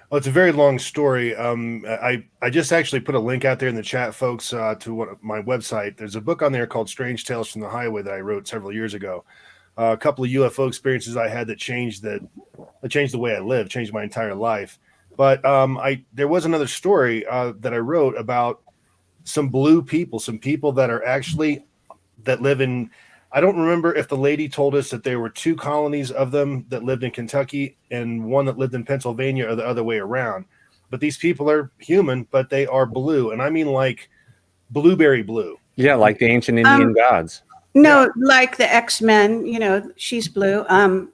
Well, it's a very long story. I just actually put a link out there in the chat, folks, to my website. There's a book on there called Strange Tales from the Highway that I wrote several years ago. A couple of UFO experiences I had that changed the way I live, changed my entire life. But there was another story that I wrote about some blue people, some people that are that live in, I don't remember if the lady told us that there were 2 colonies of them that lived in Kentucky and one that lived in Pennsylvania, or the other way around. But these people are human, but they are blue. And I mean like blueberry blue. Yeah, like the ancient Indian gods. No, like the X-Men, she's blue.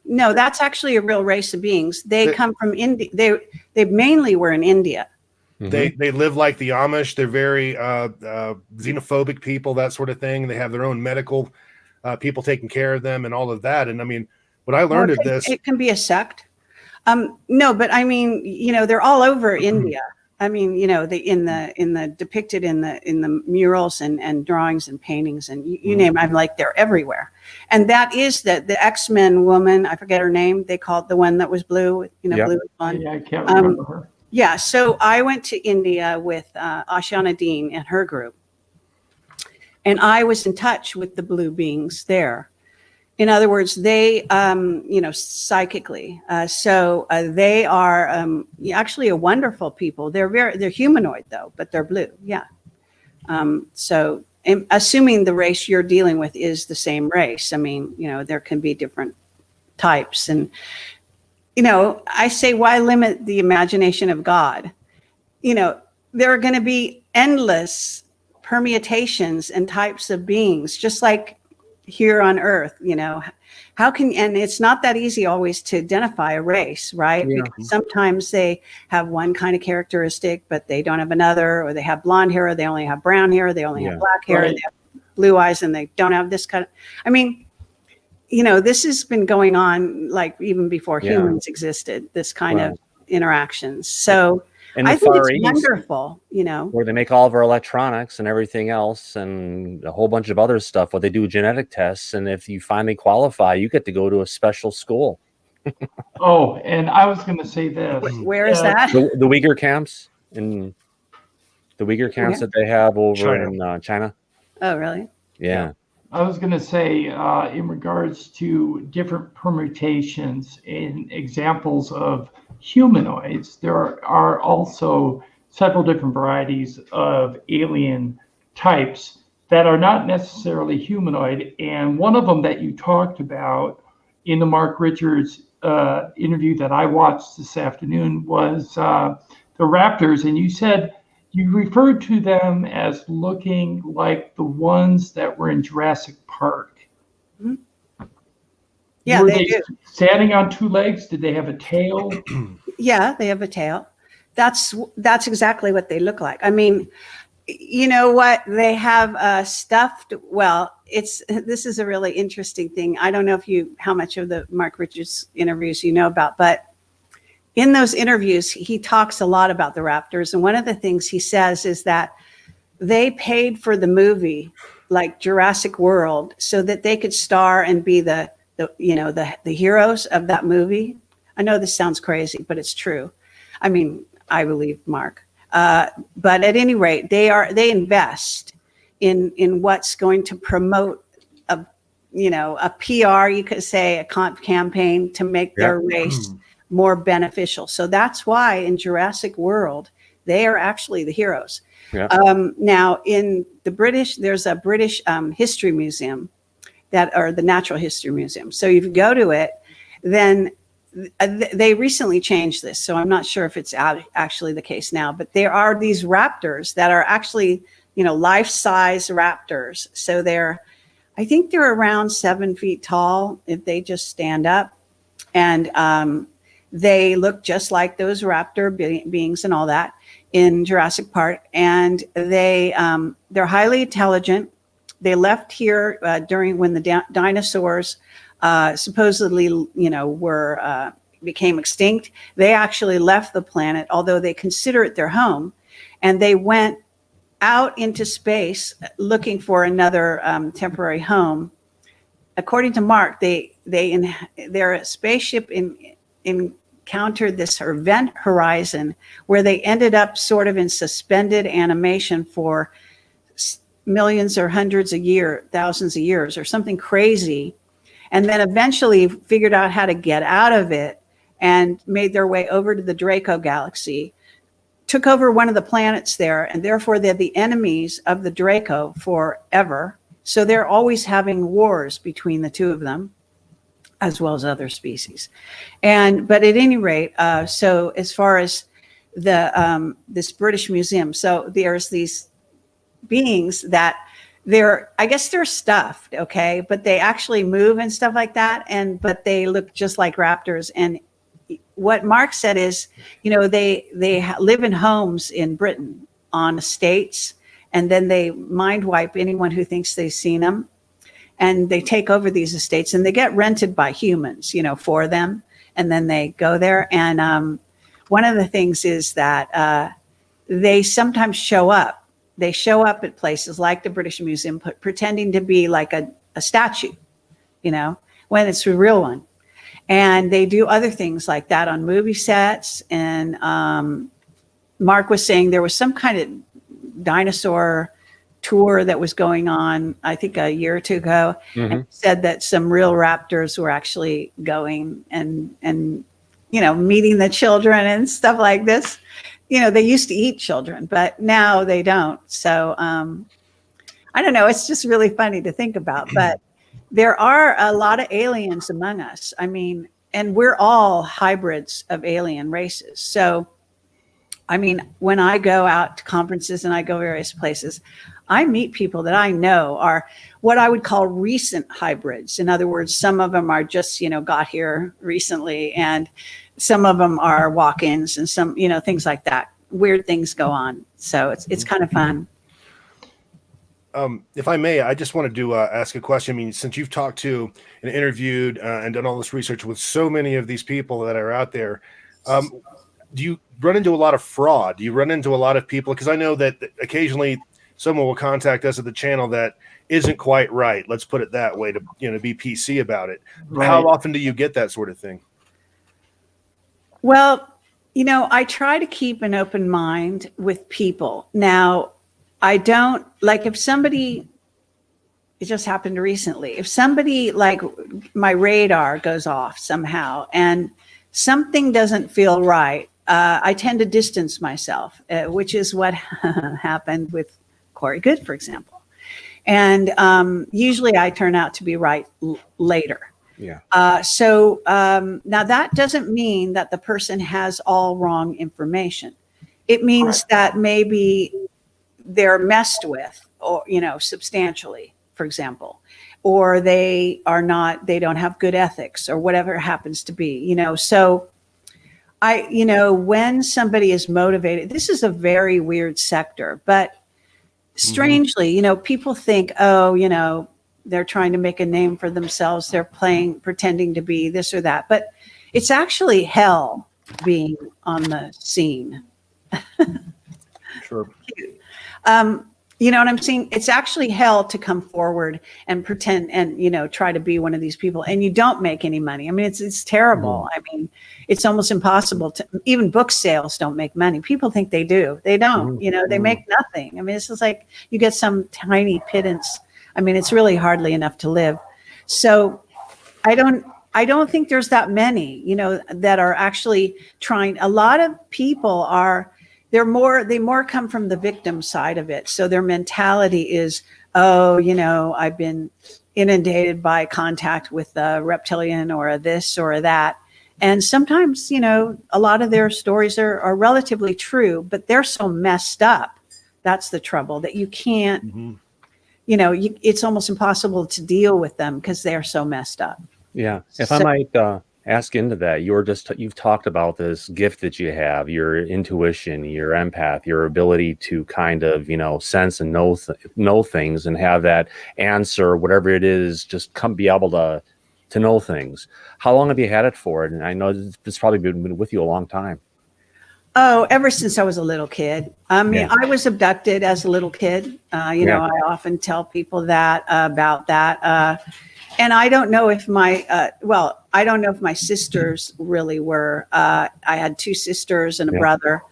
No, that's actually a real race of beings. They come from India. They mainly were in India. Mm-hmm. They live like the Amish. They're very xenophobic people, that sort of thing. They have their own medical people taking care of them and all of that. And I mean, what I learned of this, it can be a sect. No, but I mean, they're all over India. I mean, depicted in the murals and drawings and paintings and you name it. I'm like, they're everywhere. And that is the X-Men woman. I forget her name. They called the one that was blue, Yep. blue was fun. Yeah, I can't remember her. Yeah. So I went to India with Ashana Dean and her group. And I was in touch with the blue beings there. In other words, they, psychically. So they are actually a wonderful people. They're humanoid though, but they're blue. Yeah. So assuming the race you're dealing with is the same race, I mean, there can be different types. And, I say, why limit the imagination of God? There are going to be endless permutations and types of beings, just like here on Earth. And it's not that easy always to identify a race, right? Yeah. Because sometimes they have one kind of characteristic, but they don't have another, or they have blonde hair, or they only have brown hair, or they only have black hair, Right. they have blue eyes, and they don't have this kind of, I mean, this has been going on like even before humans existed, this kind of interactions. So And I the think Far it's East, wonderful, where they make all of our electronics and everything else and a whole bunch of other stuff, where they do genetic tests. And if you finally qualify, you get to go to a special school Oh, and I was going to say this. Where is that? The Uyghur camps in the Uyghur camps that they have over in China. Oh, really? Yeah. I was going to say, in regards to different permutations and examples of humanoids, there are also several different varieties of alien types that are not necessarily humanoid. And one of them that you talked about in the Mark Richards interview that I watched this afternoon was the raptors. And you said, you referred to them as looking like the ones that were in Jurassic Park. Mm-hmm. Yeah, were they do. Standing on two legs? Did they have a tail? Yeah, they have a tail. That's exactly what they look like. I mean, you know what? They have stuffed. Well, this is a really interesting thing. I don't know how much of the Mark Richards interviews you know about, but in those interviews, he talks a lot about the raptors. And one of the things he says is that they paid for the movie, like Jurassic World, so that they could star and be the heroes of that movie. I know this sounds crazy, but it's true. I mean, I believe Mark. But at any rate, they invest in what's going to promote a PR, you could say, a campaign to make their race more beneficial. So that's why in Jurassic World, they are actually the heroes. Yeah. Now in the British, there's a British history museum or the Natural History Museum. So if you go to it, then they recently changed this. So I'm not sure if it's actually the case now, but there are these raptors that are actually, life-size raptors. So I think they're around 7 feet tall if they just stand up. And they look just like those raptor beings and all that in Jurassic Park. And they're highly intelligent. They left here during when the dinosaurs supposedly, became extinct. They actually left the planet, although they consider it their home. And they went out into space looking for another temporary home. According to Mark, their spaceship encountered this event horizon where they ended up sort of in suspended animation for millions or hundreds of years, thousands of years, or something crazy, and then eventually figured out how to get out of it and made their way over to the Draco galaxy, took over one of the planets there, and therefore they're the enemies of the Draco forever. So they're always having wars between the two of them, as well as other species. But at any rate, so as far as this British museum, so there's these beings that I guess they're stuffed, okay, but they actually move and stuff like that, but they look just like raptors. And what Mark said is, they live in homes in Britain on estates, and then they mind wipe anyone who thinks they've seen them. And they take over these estates and they get rented by humans, for them. And then they go there. And one of the things is that they sometimes show up. They show up at places like the British Museum, pretending to be like a statue, when it's a real one. And they do other things like that on movie sets. And Mark was saying there was some kind of dinosaur tour that was going on, I think a year or two ago, and said that some real raptors were actually going and meeting the children and stuff like this. They used to eat children, but now they don't. So I don't know. It's just really funny to think about. But there are a lot of aliens among us. I mean, and we're all hybrids of alien races. So, I mean, when I go out to conferences and I go various places, I meet people that I know are what I would call recent hybrids. In other words, some of them are just, got here recently, and some of them are walk-ins, and some, things like that. Weird things go on. So it's kind of fun. If I may, I just wanted to ask a question. I mean, since you've talked to and interviewed and done all this research with so many of these people that are out there, do you run into a lot of fraud? Do you run into a lot of people? Because I know that occasionally someone will contact us at the channel that isn't quite right. Let's put it that way, to be PC about it. Right. How often do you get that sort of thing? Well, I try to keep an open mind with people. Now, I don't like if somebody, it just happened recently, if somebody like my radar goes off somehow and something doesn't feel right, I tend to distance myself, which is what happened with Corey Good, for example. And usually I turn out to be right later. Yeah. So now that doesn't mean that the person has all wrong information. It means that maybe they're messed with, or, substantially, for example, or they don't have good ethics or whatever it happens to be, So when somebody is motivated, this is a very weird sector, but strangely, people think, oh, they're trying to make a name for themselves. They're pretending to be this or that, but it's actually hell being on the scene. Sure. You know what I'm saying? It's actually hell to come forward and pretend and, try to be one of these people, and you don't make any money. I mean, it's terrible. I mean, it's almost impossible to, even book sales don't make money. People think they do. They don't, they make nothing. I mean, it's just like you get some tiny pittance. I mean, it's really hardly enough to live. So I don't think there's that many, that are actually trying. A lot of people they more come from the victim side of it. So their mentality is, oh, I've been inundated by contact with a reptilian or a this or a that. And sometimes, a lot of their stories are relatively true, but they're so messed up. That's the trouble, that you can't, it's almost impossible to deal with them because they're so messed up. Yeah. If I might ask into that, you've talked about this gift that you have, your intuition, your empath, your ability to kind of, sense and know things and have that answer, whatever it is, just be able to know things. How long have you had it for? And I know it's probably been with you a long time. Oh, ever since I was a little kid. I mean, I was abducted as a little kid. I often tell people that about that. And I don't know if I don't know if my sisters really were. I had two sisters and a brother.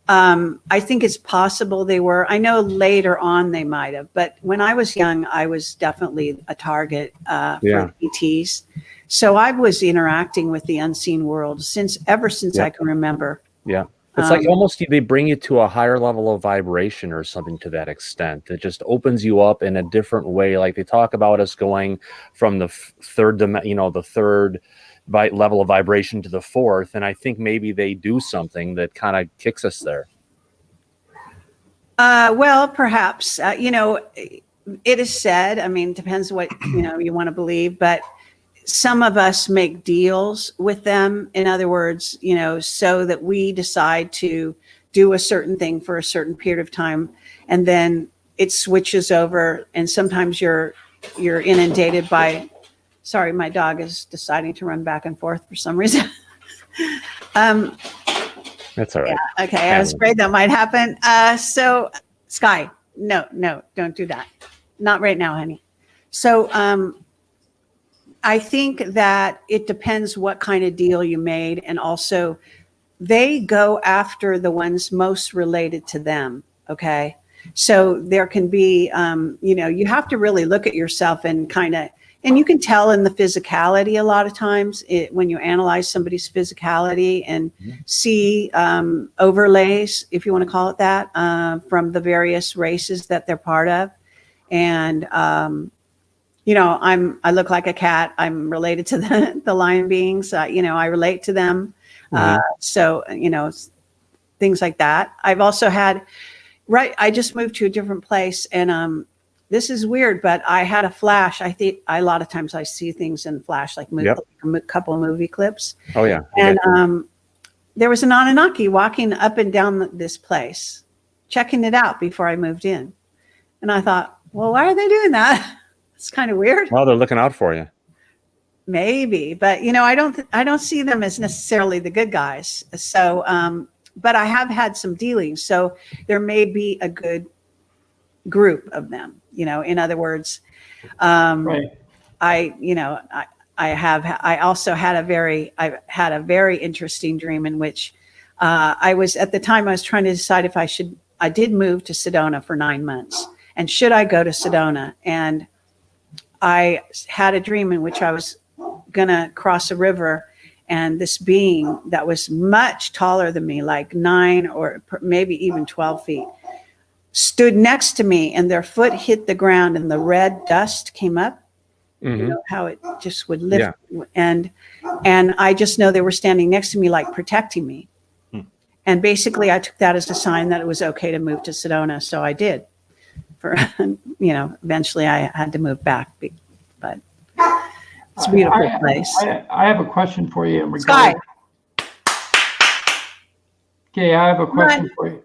I think it's possible they were. I know later on they might have. But when I was young, I was definitely a target for ETs. So I was interacting with the unseen world ever since I can remember. Yeah. It's like almost they bring you to a higher level of vibration or something to that extent. It just opens you up in a different way. Like they talk about us going from the third level of vibration to the fourth. And I think maybe they do something that kind of kicks us there. Well, perhaps, it is said, I mean, depends what, you want to believe, but some of us make deals with them. In other words, so that we decide to do a certain thing for a certain period of time, and then it switches over. And sometimes you're inundated by, sorry, my dog is deciding to run back and forth for some reason. That's all right. Yeah, okay. I was afraid that might happen. So Sky, no, don't do that. Not right now, honey. So, I think that it depends what kind of deal you made. And also they go after the ones most related to them. Okay. So there can be, you have to really look at yourself and and you can tell in the physicality a lot of times when you analyze somebody's physicality and see overlays, if you want to call it that, from the various races that they're part of. And, I look like a cat. I'm related to the lion beings. I relate to them. So, things like that. I've also had, I just moved to a different place, and this is weird, but I had a flash. I think a lot of times I see things in flash, like a couple of movie clips. Oh yeah. And there was an Anunnaki walking up and down this place, checking it out before I moved in. And I thought, well, why are they doing that? It's kind of weird. Well, they're looking out for you. Maybe, but I don't see them as necessarily the good guys. So, but I have had some dealings, so there may be a good group of them. In other words, I I also had a very interesting dream in which I was, at the time I was trying to decide if I did move to Sedona for 9 months, and should I go to Sedona? And I had a dream in which I was gonna cross a river, and this being that was much taller than me, like 9 or maybe even 12 feet, stood next to me, and their foot hit the ground and the red dust came up. Mhm. You know how it just would lift. And I just know they were standing next to me, like protecting me. And basically I took that as a sign that it was okay to move to Sedona. So I did. Eventually I had to move back, but it's a beautiful place. I have a question for you in regards. Sky. Okay, I have a question for you.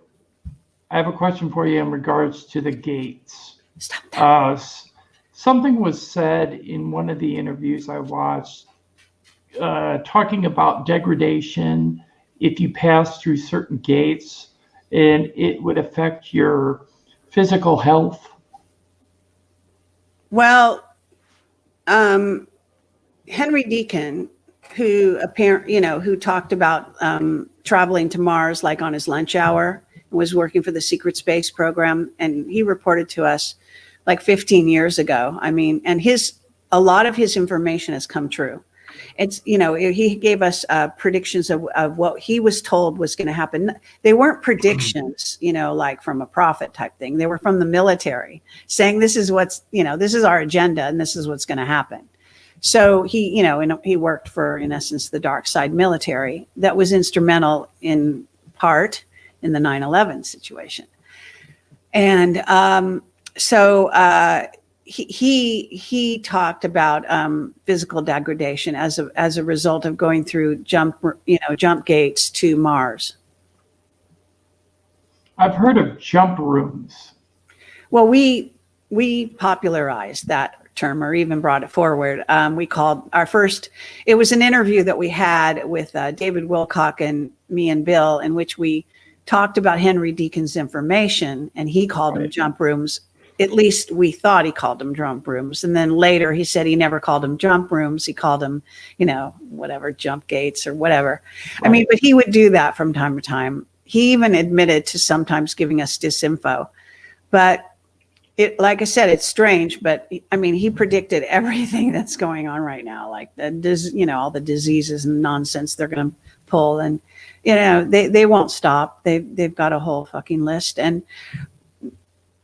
I have a question for you in regards to the gates. Stop that. Something was said in one of the interviews I watched, talking about degradation if you pass through certain gates, and it would affect your physical health. Well, Henry Deacon, who talked about traveling to Mars like on his lunch hour, was working for the secret space program, and he reported to us like 15 years ago. I mean, and a lot of his information has come true. It's, he gave us predictions of what he was told was going to happen. They weren't predictions, like from a prophet type thing. They were from the military saying, this is this is our agenda and this is what's going to happen. So he, he worked for, in essence, the dark side military that was instrumental in part in the 9/11 situation. And he talked about physical degradation as a result of going through jump gates to Mars. I've heard of jump rooms. Well, we popularized that term, or even brought it forward. We called our first, it was an interview that we had with David Wilcock and me and Bill, in which we talked about Henry Deacon's information, and he called them jump rooms. At least we thought he called them jump rooms. And then later he said he never called them jump rooms. He called them, whatever, jump gates or whatever. Right. I mean, but he would do that from time to time. He even admitted to sometimes giving us disinfo. But like I said, it's strange, but I mean, he predicted everything that's going on right now, like all the diseases and nonsense they're going to pull. And, they won't stop. They've got a whole fucking list. And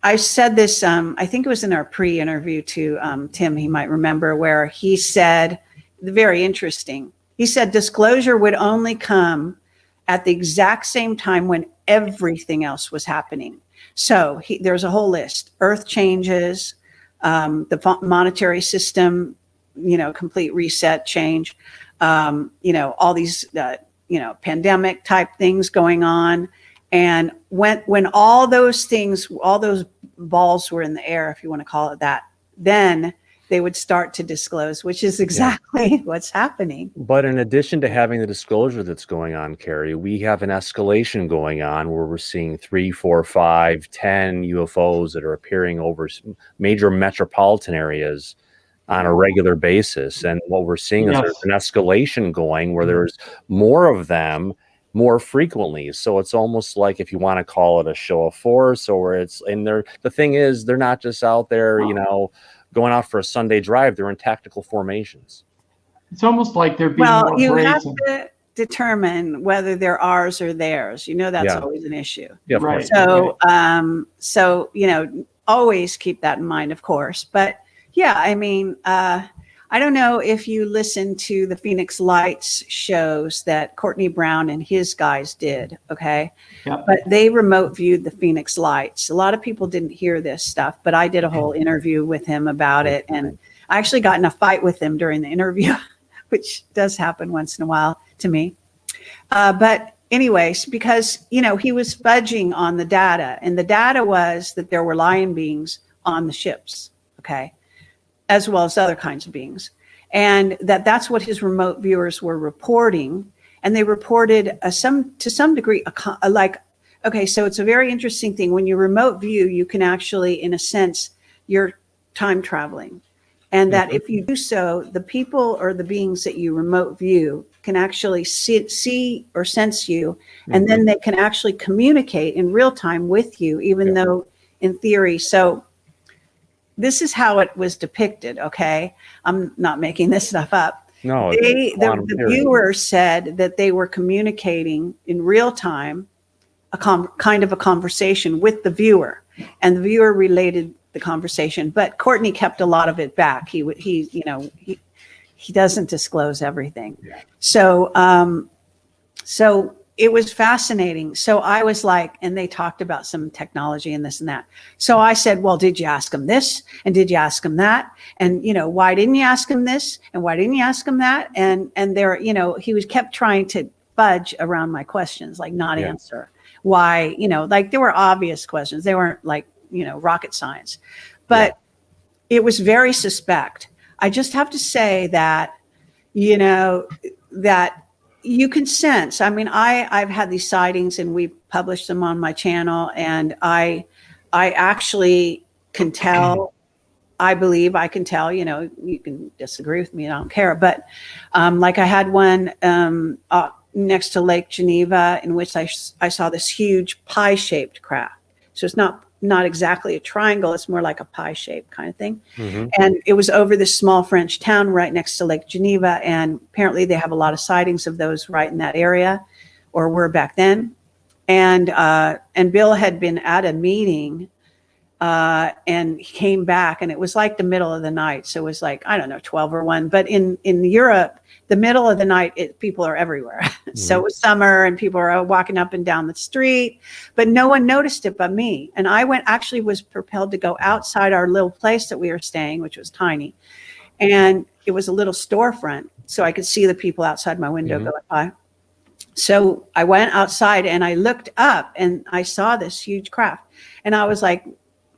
I said this, I think it was in our pre-interview to Tim, he might remember, where he said, very interesting, he said disclosure would only come at the exact same time when everything else was happening. So there's a whole list: Earth changes, the monetary system, complete reset change, all these, pandemic type things going on. And when all those things, all those balls were in the air, if you want to call it that, then they would start to disclose, which is exactly what's happening. But in addition to having the disclosure that's going on, Kerry, we have an escalation going on where we're seeing 3, 4, 5, 10 UFOs that are appearing over major metropolitan areas on a regular basis. And what we're seeing is there's an escalation going where there's more of them more frequently. So it's almost like, if you want to call it a show of force, or the thing is, they're not just out there, going out for a Sunday drive. They're in tactical formations. It's almost like they're being more you brazen. have to determine whether they're ours or theirs. That's always an issue. Yeah, right. So, always keep that in mind, of course. But yeah, I mean, I don't know if you listen to the Phoenix Lights shows that Courtney Brown and his guys did, okay? Yep. But they remote viewed the Phoenix Lights. A lot of people didn't hear this stuff, but I did a whole interview with him about it. And I actually got in a fight with him during the interview, which does happen once in a while to me. But anyways, because, he was fudging on the data, and the data was that there were lion beings on the ships, okay, as well as other kinds of beings. And that's what his remote viewers were reporting. And they reported to some degree, so it's a very interesting thing. When you remote view, you can actually, in a sense, you're time traveling. And that if you do so, the people or the beings that you remote view can actually see or sense you, and then they can actually communicate in real time with you, even though in theory. So this is how it was depicted, okay? I'm not making this stuff up. No, The viewer said that they were communicating in real time, kind of a conversation with the viewer, and the viewer related the conversation, but Courtney kept a lot of it back. He doesn't disclose everything. Yeah. So it was fascinating. So I was like, and they talked about some technology and this and that. So I said, well, did you ask him this? And did you ask him that? And, why didn't you ask him this? And why didn't you ask him that? And there, he was kept trying to fudge around my questions, like not answer. Why, like there were obvious questions. They weren't like, rocket science, but it was very suspect. I just have to say that, that you can sense. I mean, I've had these sightings and we've published them on my channel, and I actually can tell. I believe I can tell. You can disagree with me. I don't care. But like I had one next to Lake Geneva in which I saw this huge pie-shaped craft. So it's not exactly a triangle. It's more like a pie-shaped kind of thing. Mm-hmm. And it was over this small French town right next to Lake Geneva. And apparently they have a lot of sightings of those right in that area, or were back then. And Bill had been at a meeting and he came back, and it was like the middle of the night. So it was like, I don't know, 12 or 1. But in Europe, the middle of the night, people are everywhere. Mm-hmm. So it was summer and people are walking up and down the street, but no one noticed it but me. And I was propelled to go outside our little place that we were staying, which was tiny. And it was a little storefront. So I could see the people outside my window going by. So I went outside and I looked up and I saw this huge craft, and I was like,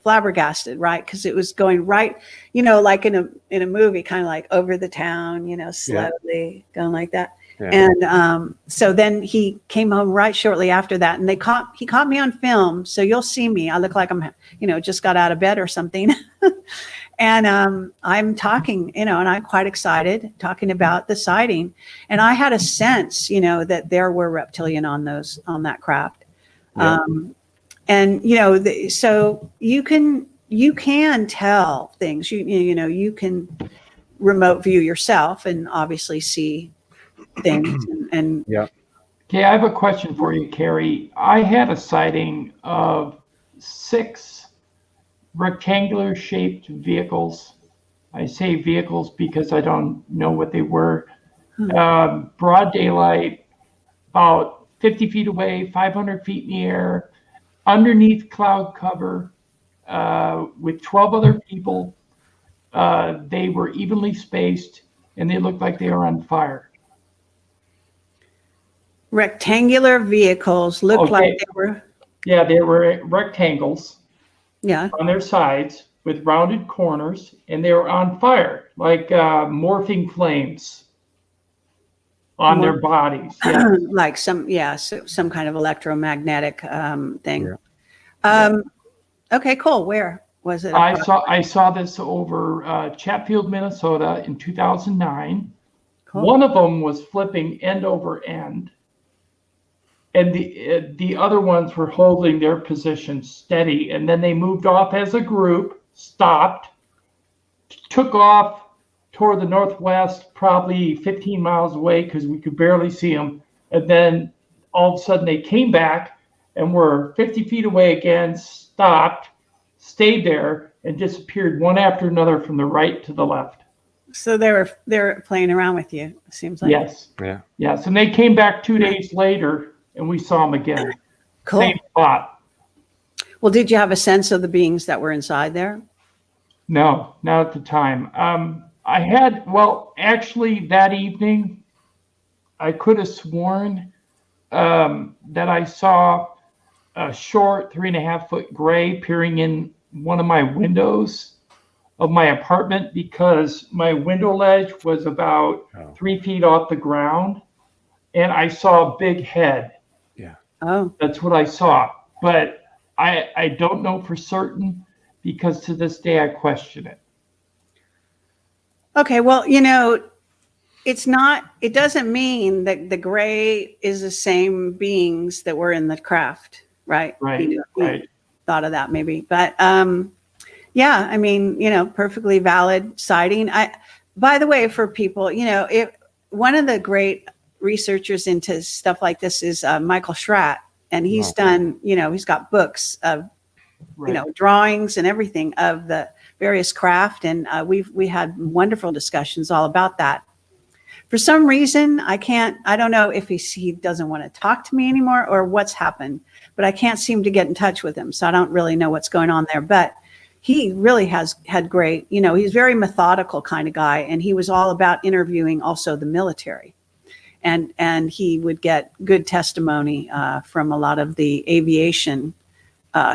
flabbergasted, right? Because it was going right, like in a movie, kind of like over the town, slowly going like that. Yeah. And so then he came home right shortly after that, and he caught me on film. So you'll see me. I look like I'm, just got out of bed or something. And I'm talking, and I'm quite excited talking about the sighting. And I had a sense, that there were reptilian on that craft. Yeah. And so you can tell things. You can remote view yourself and obviously see things. And yeah. Okay, I have a question for you, Kerry. I had a sighting of 6 rectangular shaped vehicles. I say vehicles because I don't know what they were. Broad daylight, about 50 feet away, 500 feet in the air, underneath cloud cover, with 12 other people. They were evenly spaced, and they looked like they were on fire. Rectangular vehicles looked like they were. Yeah, they were rectangles. Yeah. On their sides with rounded corners, and they were on fire, like morphing flames on their bodies. Yeah. Like some kind of electromagnetic thing. Yeah. Okay, cool. Where was it? I saw this over Chatfield, Minnesota in 2009. Cool. One of them was flipping end over end, and the other ones were holding their position steady. And then they moved off as a group, stopped, took off toward the northwest, probably 15 miles away because we could barely see them. And then all of a sudden they came back and were 50 feet away again, stopped, stayed there, and disappeared one after another from the right to the left. So they're playing around with you, it seems like. Yes. Yeah. Yes. And they came back 2 days later and we saw them again. Cool. Same spot. Well, did you have a sense of the beings that were inside there? No, not at the time. Actually that evening, I could have sworn that I saw a short 3.5-foot gray peering in one of my windows of my apartment, because my window ledge was about 3 feet off the ground, and I saw a big head. Yeah. Oh. That's what I saw. But I don't know for certain, because to this day I question it. Okay, well, it doesn't mean that the gray is the same beings that were in the craft, right? Right, right. Thought of that maybe, but yeah, I mean, perfectly valid sighting. By the way, for people, one of the great researchers into stuff like this is Michael Schratt, and he's done, he's got books of, drawings and everything of the various craft, and we had wonderful discussions all about that. For some reason, I don't know if he doesn't want to talk to me anymore or what's happened, but I can't seem to get in touch with him. So I don't really know what's going on there, but he really has had great, he's a very methodical kind of guy. And he was all about interviewing also the military, and he would get good testimony from a lot of the aviation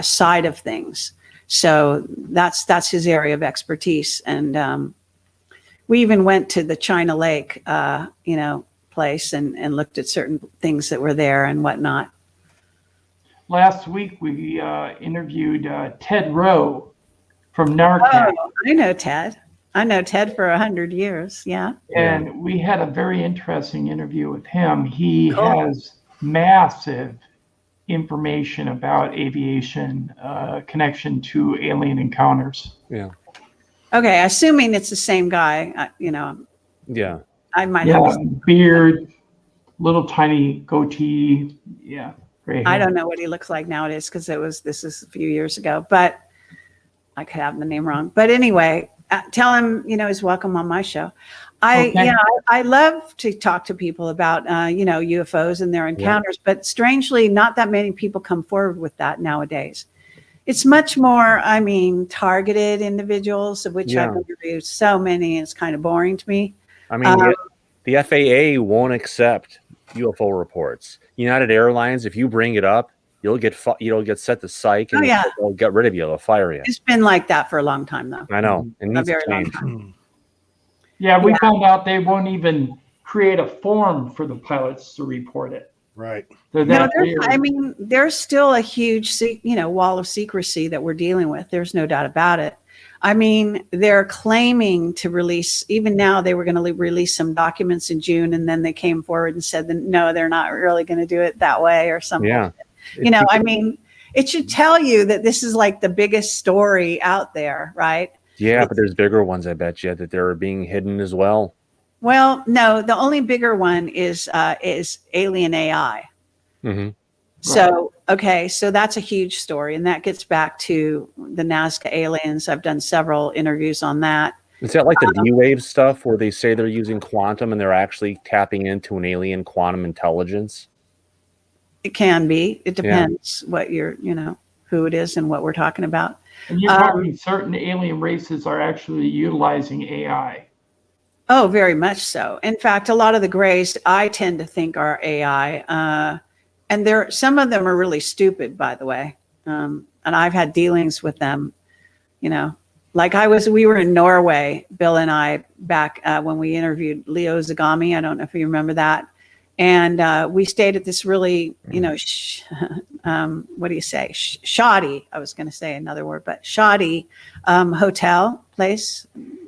side of things. So that's his area of expertise. And, we even went to the China Lake, place and looked at certain things that were there and whatnot. Last week, we interviewed Ted Rowe from NARCAN. Oh, I know Ted. I know Ted for 100 years. Yeah. And we had a very interesting interview with him. He has massive information about aviation connection to alien encounters. Yeah. Okay, assuming it's the same guy, Yeah. I might Yeah, have. beard, little tiny goatee. Yeah, gray hair. I don't know what he looks like nowadays because this is a few years ago, but I could have the name wrong. But anyway, tell him, he's welcome on my show. I love to talk to people about, UFOs and their encounters, but strangely, not that many people come forward with that nowadays. It's much more, targeted individuals, of which I've interviewed so many, and it's kind of boring to me. I mean, the FAA won't accept UFO reports. United Airlines, if you bring it up, you'll get set to psych, and they'll get rid of you. They'll fire you. It's been like that for a long time, though. I know. It needs to very long change. time. Yeah, we found out they won't even create a form for the pilots to report it. Right. There's still a huge, wall of secrecy that we're dealing with. There's no doubt about it. They're claiming to release, even now they were going to release some documents in June, and then they came forward and said that no, they're not really going to do it that way or something. Yeah. It should tell you that this is like the biggest story out there, right? Yeah, but there's bigger ones, I bet you, that they're being hidden as well. Well, no, the only bigger one is alien AI. Mm-hmm. So, so that's a huge story. And that gets back to the Nazca aliens. I've done several interviews on that. Is that like the D-Wave stuff where they say they're using quantum and they're actually tapping into an alien quantum intelligence? It can be. It depends what you're, who it is and what we're talking about. And you're talking certain alien races are actually utilizing AI. Oh, very much so. In fact, a lot of the grays I tend to think are AI. And some of them are really stupid, by the way. And I've had dealings with them, like we were in Norway, Bill and I, back when we interviewed Leo Zagami. I don't know if you remember that. And we stayed at this really, what do you say? Shoddy. I was going to say another word, but shoddy hotel place.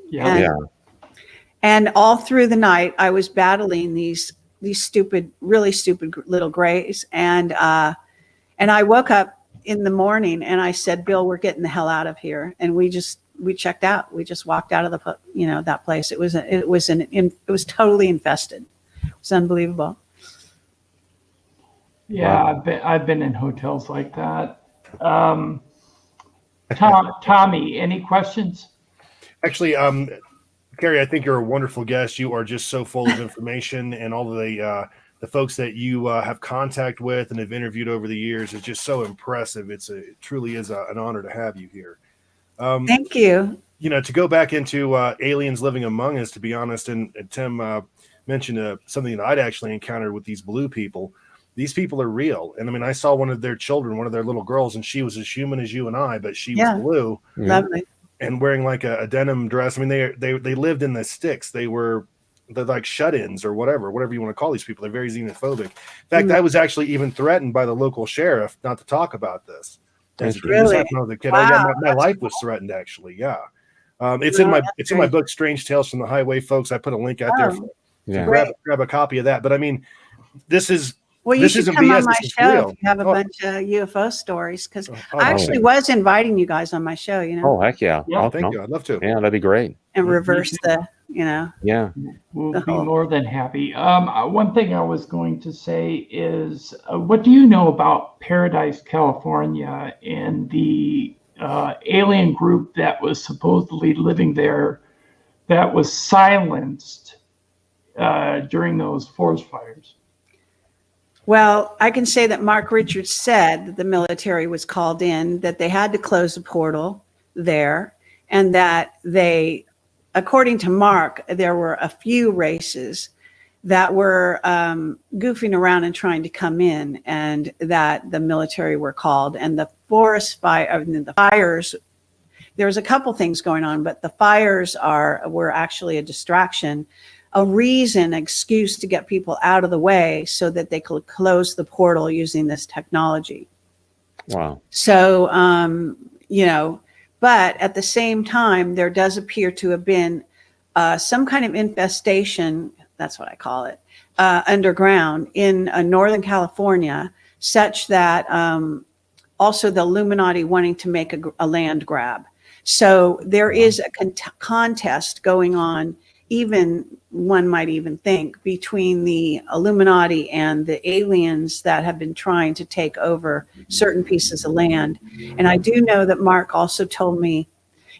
Yeah. And all through the night, I was battling these stupid, really stupid little grays. And I woke up in the morning and I said, Bill, we're getting the hell out of here. And we checked out. We just walked out of that place. It was totally infested. It was unbelievable. Yeah, I've been in hotels like that. Tommy, any questions? Actually, Kerry, I think you're a wonderful guest. You are just so full of information, and all of the folks that you have contact with and have interviewed over the years is just so impressive. It truly is an honor to have you here. Thank you. To go back into aliens living among us, to be honest, and Tim mentioned something that I'd actually encountered with these blue people. These people are real. And I saw one of their children, one of their little girls, and she was as human as you and I, but she was blue. Lovely. And wearing like a denim dress. They lived in the sticks. They're like shut-ins or whatever you want to call these people. They're very xenophobic. In fact, I was actually even threatened by the local sheriff not to talk about this. Really? Wow. My life was threatened, actually. Yeah. It's in my book, Strange Tales from the Highway, folks. I put a link out there for grab a copy of that. But I mean, this is well, you this should isn't come BS, on my this is show real. if you have a bunch of UFO stories, because I nice. actually was inviting you guys on my show, you know. Oh, heck yeah. Yeah, Thank you. I'd love to. Yeah, that'd be great. And reverse the, you know. Yeah. We'll be more than happy. One thing I was going to say is, what do you know about Paradise, California, and the alien group that was supposedly living there that was silenced during those forest fires? Well, I can say that Mark Richards said that the military was called in, that they had to close the portal there, and that they, according to Mark, there were a few races that were goofing around and trying to come in, and that the military were called. And the forest fire, the fires, there's a couple things going on, but the fires were actually a distraction, a reason, excuse to get people out of the way so that they could close the portal using this technology. Wow. So, you know, but at the same time, there does appear to have been some kind of infestation, that's what I call it, underground in Northern California, such that also the Illuminati wanting to make a land grab. So there is a contest going on, even one might even think, between the Illuminati and the aliens that have been trying to take over certain pieces of land. And I do know that Mark also told me,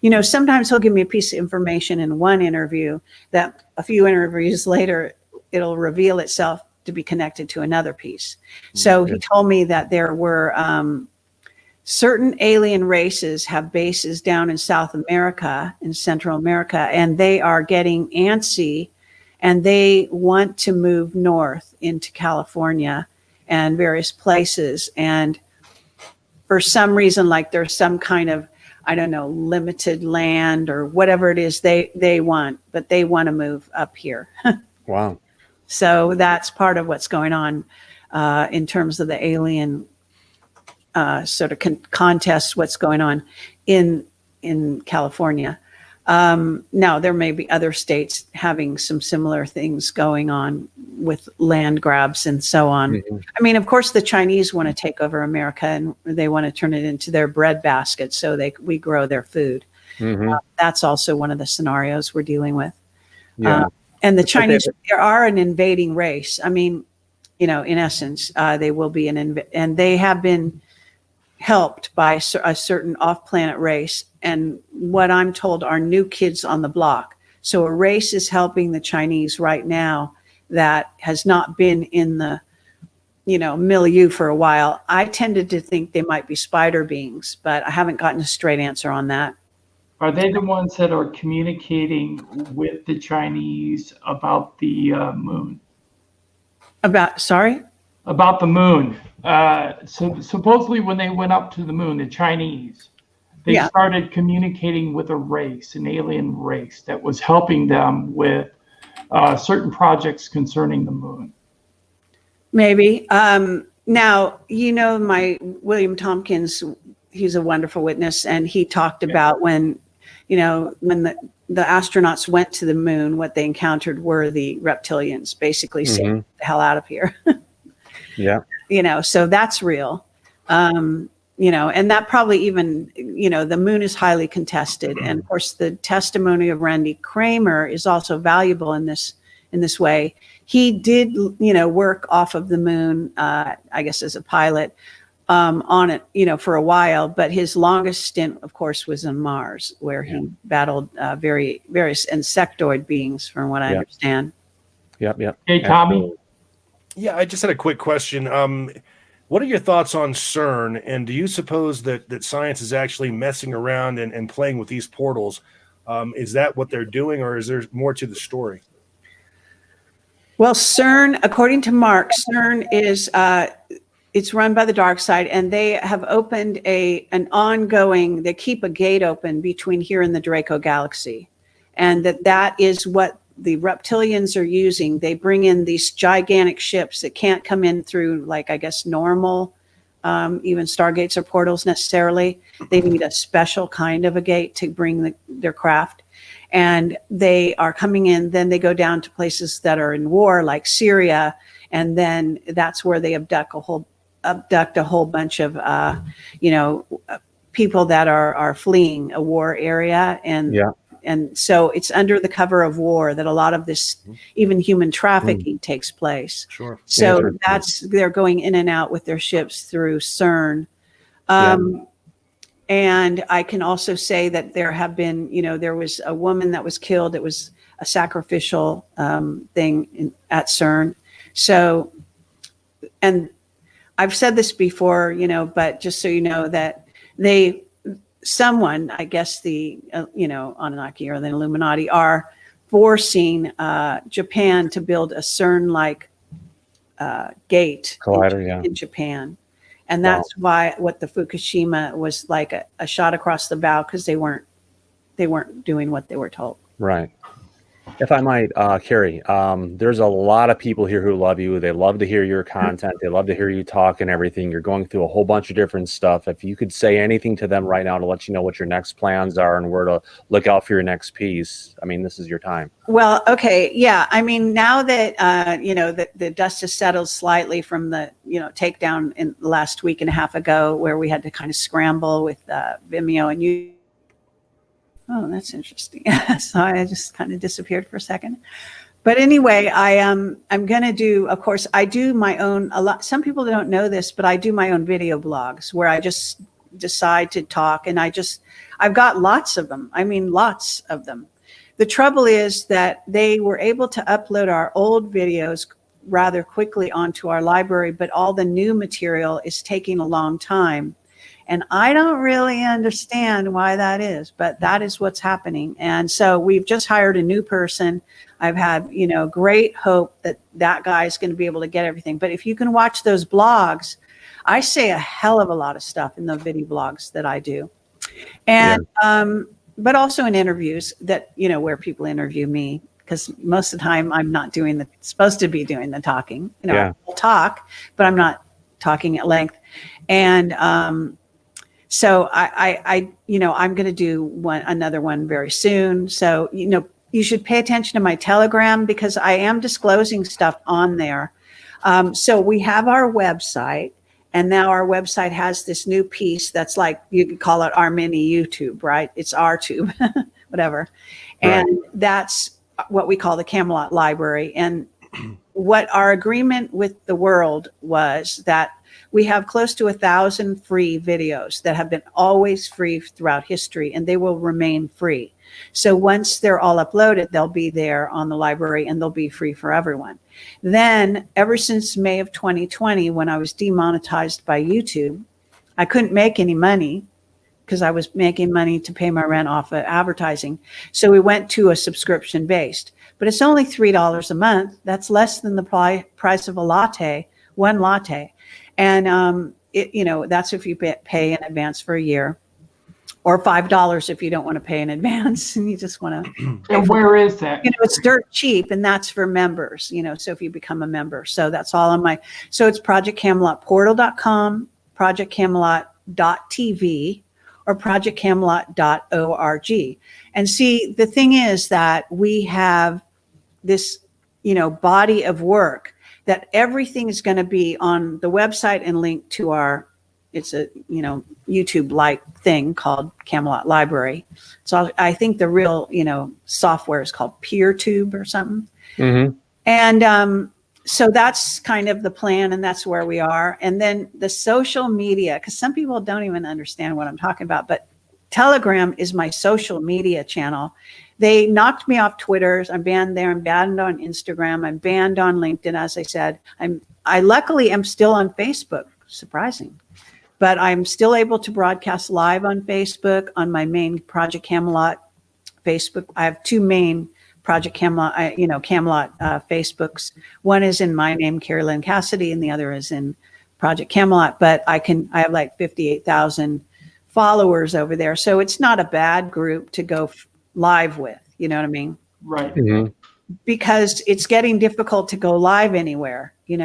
you know, sometimes he'll give me a piece of information in one interview that a few interviews later, it'll reveal itself to be connected to another piece. So he told me that there were certain alien races have bases down in South America, in Central America, and they are getting antsy, and they want to move north into California and various places. And for some reason, like there's some kind of, I don't know, limited land or whatever it is they want, but they want to move up here. Wow. So that's part of what's going on in terms of the alien sort of contest, what's going on in California. Now, there may be other states having some similar things going on with land grabs and so on. Mm-hmm. I mean, of course, the Chinese want to take over America, and they want to turn it into their bread basket so we grow their food. Mm-hmm. That's also one of the scenarios we're dealing with. Yeah. And the Chinese, they are an invading race. I mean, you know, in essence, they will be and they have been helped by a certain off-planet race, and what I'm told are new kids on the block. So a race is helping the Chinese right now that has not been in the, you know, milieu for a while. I tended to think they might be spider beings, but I haven't gotten a straight answer on that. Are they the ones that are communicating with the Chinese about the moon? About the moon. So supposedly when they went up to the moon, the Chinese, they started communicating with a race, an alien race that was helping them with certain projects concerning the moon. Maybe. Now, you know, my William Tompkins, he's a wonderful witness, and he talked about when the astronauts went to the moon, what they encountered were the reptilians, basically saying, "Get the hell out of here." Yeah. You know, so that's real. You know, and that probably even, you know, the moon is highly contested. And of course, the testimony of Randy Kramer is also valuable in this way. He did, you know, work off of the moon, I guess, as a pilot on it, you know, for a while. But his longest stint, of course, was on Mars, where he battled various insectoid beings, from what I understand. Yep. Hey, Tommy. Yeah, I just had a quick question. What are your thoughts on CERN? And do you suppose that science is actually messing around and playing with these portals? Is that what they're doing, or is there more to the story? Well, CERN, according to Mark, CERN is it's run by the dark side, and they have opened an ongoing. They keep a gate open between here and the Draco Galaxy, and that is what the reptilians are using. They bring in these gigantic ships that can't come in through, like, I guess, normal even stargates or portals necessarily. They need a special kind of a gate to bring their craft. And they are coming in, then they go down to places that are in war, like Syria, and then that's where they abduct a whole bunch of people that are fleeing a war area. And so it's under the cover of war that a lot of this, even human trafficking, takes place. Sure. So they're going in and out with their ships through CERN. And I can also say that there have been, there was a woman that was killed. It was a sacrificial thing at CERN. So, and I've said this before, but just so you know that someone, I guess the, Anunnaki or the Illuminati are forcing Japan to build a CERN-like gate collider, in Japan. And that's why what the Fukushima was like a shot across the bow, because they weren't doing what they were told. Right. If I might, Kerry, there's a lot of people here who love you. They love to hear your content. They love to hear you talk and everything. You're going through a whole bunch of different stuff. If you could say anything to them right now to let you know what your next plans are and where to look out for your next piece, I mean, this is your time. Well, okay. Yeah. I mean, now that, the dust has settled slightly from the, takedown in the last week and a half ago, where we had to kind of scramble with Vimeo and you. Oh, that's interesting. So I just kind of disappeared for a second. But anyway, I'm going to do, of course, I do my own, some people don't know this, but I do my own video blogs where I just decide to talk, and I've got lots of them. I mean, lots of them. The trouble is that they were able to upload our old videos rather quickly onto our library, but all the new material is taking a long time. And I don't really understand why that is, but that is what's happening. And so we've just hired a new person. I've had, great hope that guy is going to be able to get everything. But if you can watch those blogs, I say a hell of a lot of stuff in the video blogs that I do. And, but also in interviews that, where people interview me, because most of the time I'm not supposed to be doing the talking. I'll talk, but I'm not talking at length. And, so I'm going to do another one very soon. So, you should pay attention to my Telegram, because I am disclosing stuff on there. So we have our website, and now our website has this new piece that's like, you could call it our mini YouTube, right? It's our tube, whatever. And that's what we call the Camelot Library. And what our agreement with the world was that we have close to 1,000 free videos that have been always free throughout history, and they will remain free. So once they're all uploaded, they'll be there on the library, and they'll be free for everyone. Then ever since May of 2020, when I was demonetized by YouTube, I couldn't make any money because I was making money to pay my rent off of advertising. So we went to a subscription based, but it's only $3 a month. That's less than the price of one latte. And, that's if you pay in advance for a year, or $5 if you don't want to pay in advance and you just want to. And where is that? It's dirt cheap, and that's for members, so if you become a member. So that's all on so it's projectcamelotportal.com, projectcamelot.tv, or projectcamelot.org. And see, the thing is that we have this, body of work that everything is going to be on the website and linked to it's a, YouTube-like thing called Camelot Library. So I think the real, software is called PeerTube or something. Mm-hmm. And so that's kind of the plan, and that's where we are. And then the social media, because some people don't even understand what I'm talking about, but Telegram is my social media channel. They knocked me off Twitter. I'm banned there. I'm banned on Instagram. I'm banned on LinkedIn. As I said, I luckily am still on Facebook, surprising, but I'm still able to broadcast live on Facebook on my main Project Camelot Facebook. I have two main Project Camelot, Camelot Facebooks. One is in my name, Kerry Cassidy, and the other is in Project Camelot. But I have like 58,000 followers over there, so it's not a bad group to go live with. You know what I mean? Right. Mm-hmm. Because it's getting difficult to go live anywhere. You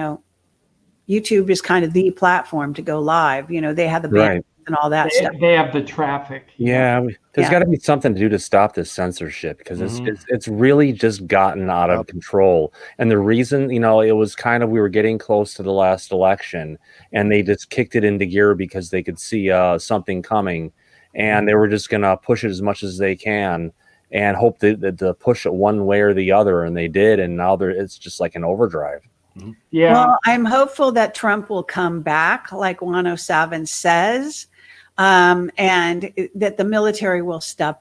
YouTube is kind of the platform to go live. You know, they have the bandwidth and all that stuff. They have the traffic. Yeah, there's got to be something to do to stop this censorship, because it's really just gotten out of control. And the reason, you know, it was kind of, we were getting close to the last election, and they just kicked it into gear because they could see something coming, and they were just going to push it as much as they can and hope that to push it one way or the other, and they did, and now it's just like an overdrive. Yeah. Well, I'm hopeful that Trump will come back, like 107 says, and that the military will step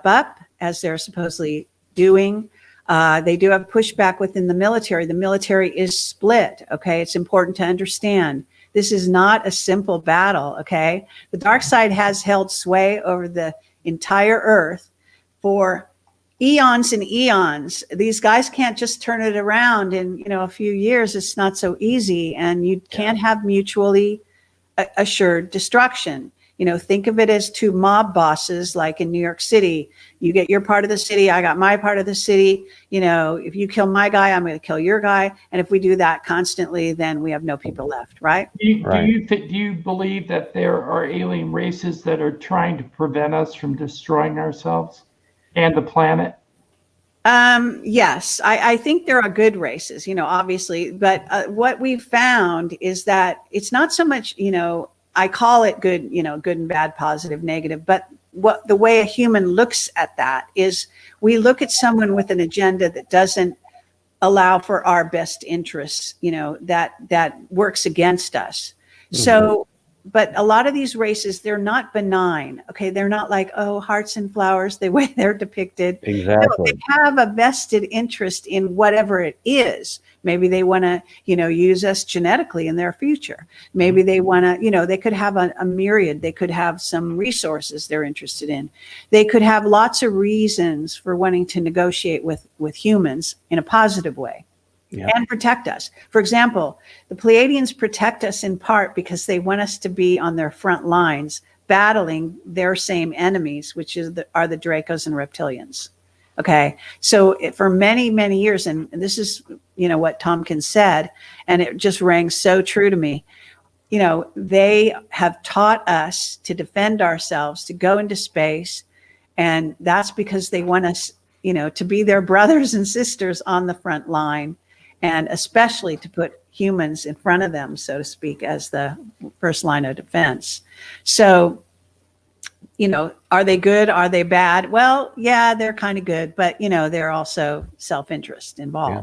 up, as they're supposedly doing. They do have pushback within the military. The military is split. Okay, it's important to understand. This is not a simple battle. Okay, the dark side has held sway over the entire earth for eons and eons. These guys can't just turn it around in, you know, a few years. It's not so easy, and you can't have mutually assured destruction. You know, think of it as two mob bosses, like in New York City. You get your part of the city, I got my part of the city. You know, if you kill my guy, I'm going to kill your guy. And if we do that constantly, then we have no people left, right? Do you believe that there are alien races that are trying to prevent us from destroying ourselves and the planet? Yes, I think there are good races, you know, obviously, but what we've found is that it's not so much, you know, I call it good, you know, good and bad, positive, negative, but what the way a human looks at that is we look at someone with an agenda that doesn't allow for our best interests, you know, that works against us. So, but a lot of these races, they're not benign. Okay. They're not like, oh, hearts and flowers, the way they're depicted. Exactly. No, they have a vested interest in whatever it is. Maybe they want to, you know, use us genetically in their future. Maybe they want to, you know, they could have a myriad. They could have some resources they're interested in. They could have lots of reasons for wanting to negotiate with humans in a positive way. Yeah. And protect us. For example, the Pleiadians protect us in part because they want us to be on their front lines, battling their same enemies, which are the Dracos and reptilians. Okay, so for many, many years, and this is, you know, what Tompkins said, and it just rang so true to me. You know, they have taught us to defend ourselves, to go into space, and that's because they want us, you know, to be their brothers and sisters on the front line. And especially to put humans in front of them, so to speak, as the first line of defense. So, you know, are they good? Are they bad? Well, yeah, they're kind of good, but, you know, they're also self-interest involved. Yeah.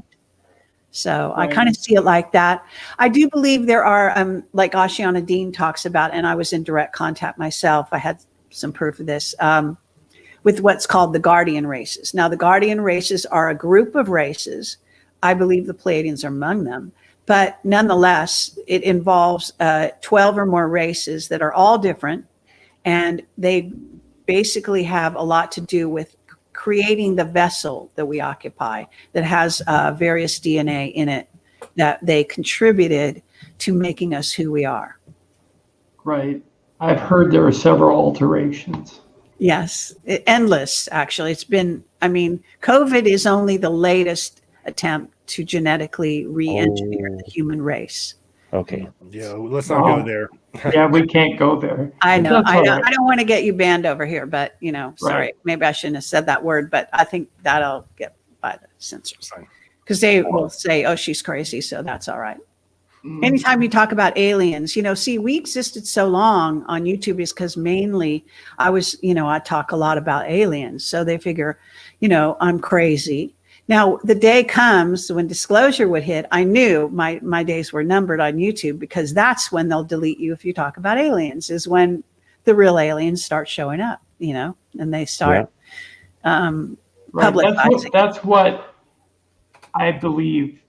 So I kind of see it like that. I do believe there are, like Ashiana Dean talks about, and I was in direct contact myself. I had some proof of this, with what's called the guardian races. Now, the guardian races are a group of races. I believe the Pleiadians are among them, but nonetheless, it involves 12 or more races that are all different, and they basically have a lot to do with creating the vessel that we occupy that has various DNA in it that they contributed to making us who we are. Right. I've heard there are several alterations. Yes, endless, actually. It's been, I mean, COVID is only the latest attempt to genetically re-engineer the human race. Okay. Yeah, let's not go there. Yeah, we can't go there. I know. I don't want to get you banned over here, but, you know, sorry, maybe I shouldn't have said that word, but I think that'll get by the censors because they will say, oh, she's crazy. So that's all right. Anytime you talk about aliens, you know, see, we existed so long on YouTube is because mainly I talk a lot about aliens. So they figure, you know, I'm crazy. Now, the day comes when disclosure would hit. I knew my days were numbered on YouTube because that's when they'll delete you if you talk about aliens, is when the real aliens start showing up, you know, and they start publicizing. That's what I believe.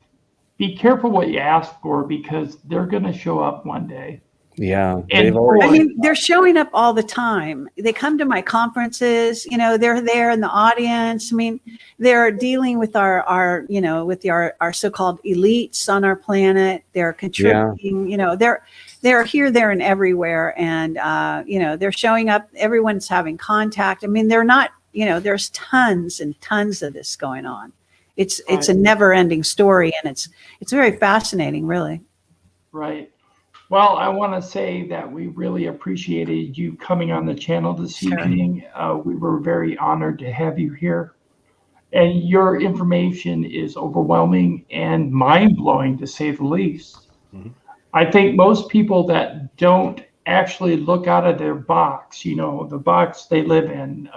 Be careful what you ask for because they're going to show up one day. Yeah. They're showing up all the time. They come to my conferences, you know, they're there in the audience. I mean, they're dealing with our so-called elites on our planet. They're contributing, you know, they're here, there, and everywhere. And, you know, they're showing up. Everyone's having contact. I mean, they're not, you know, there's tons and tons of this going on. It's a never ending story. And it's very fascinating, really. Right. Well, I want to say that we really appreciated you coming on the channel this Sure. evening. We were very honored to have you here. And your information is overwhelming and mind-blowing, to say the least. Mhm. I think most people that don't actually look out of their box, the box they live in,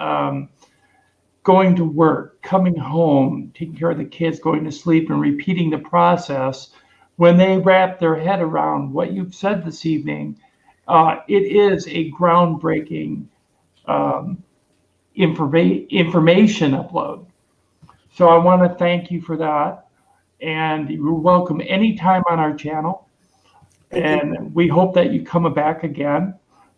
going to work, coming home, taking care of the kids, going to sleep, and repeating the process, when they wrap their head around what you've said this evening, it is a groundbreaking information upload. So I want to thank you for that. And you're welcome anytime on our channel. And we hope that you come back again.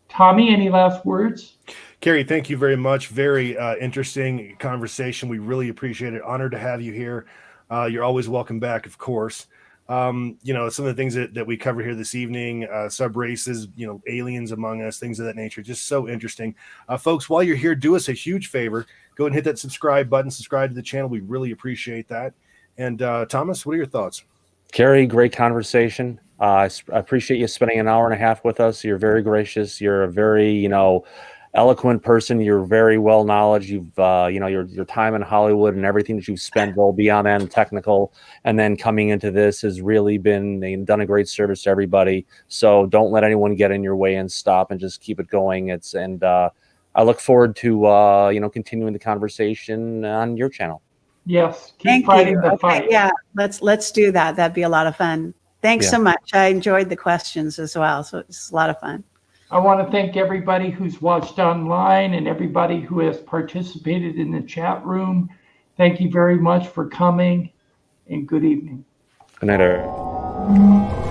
Tommy, any last words? Kerry, thank you very much. Very interesting conversation. We really appreciate it. Honored to have you here. You're always welcome back, of course. Some of the things that we covered here this evening, sub races, aliens among us, things of that nature, just so interesting. Folks, while you're here, do us a huge favor. Go ahead and hit that subscribe button, subscribe to the channel. We really appreciate that. And Thomas, what are your thoughts? Kerry, great conversation. I appreciate you spending an hour and a half with us. You're very gracious. You're a very, eloquent person. You're very well knowledge. You've, your time in Hollywood and everything that you've spent well beyond that and technical, and then coming into this has really done a great service to everybody. So don't let anyone get in your way and stop, and just keep it going. I look forward to, continuing the conversation on your channel. Yes. Keep Thank fighting you. the Okay, fight. yeah, let's do that. That'd be a lot of fun. Thanks Yeah. so much. I enjoyed the questions as well. So it's a lot of fun. I want to thank everybody who's watched online and everybody who has participated in the chat room. Thank you very much for coming, and good evening. Good night, everyone.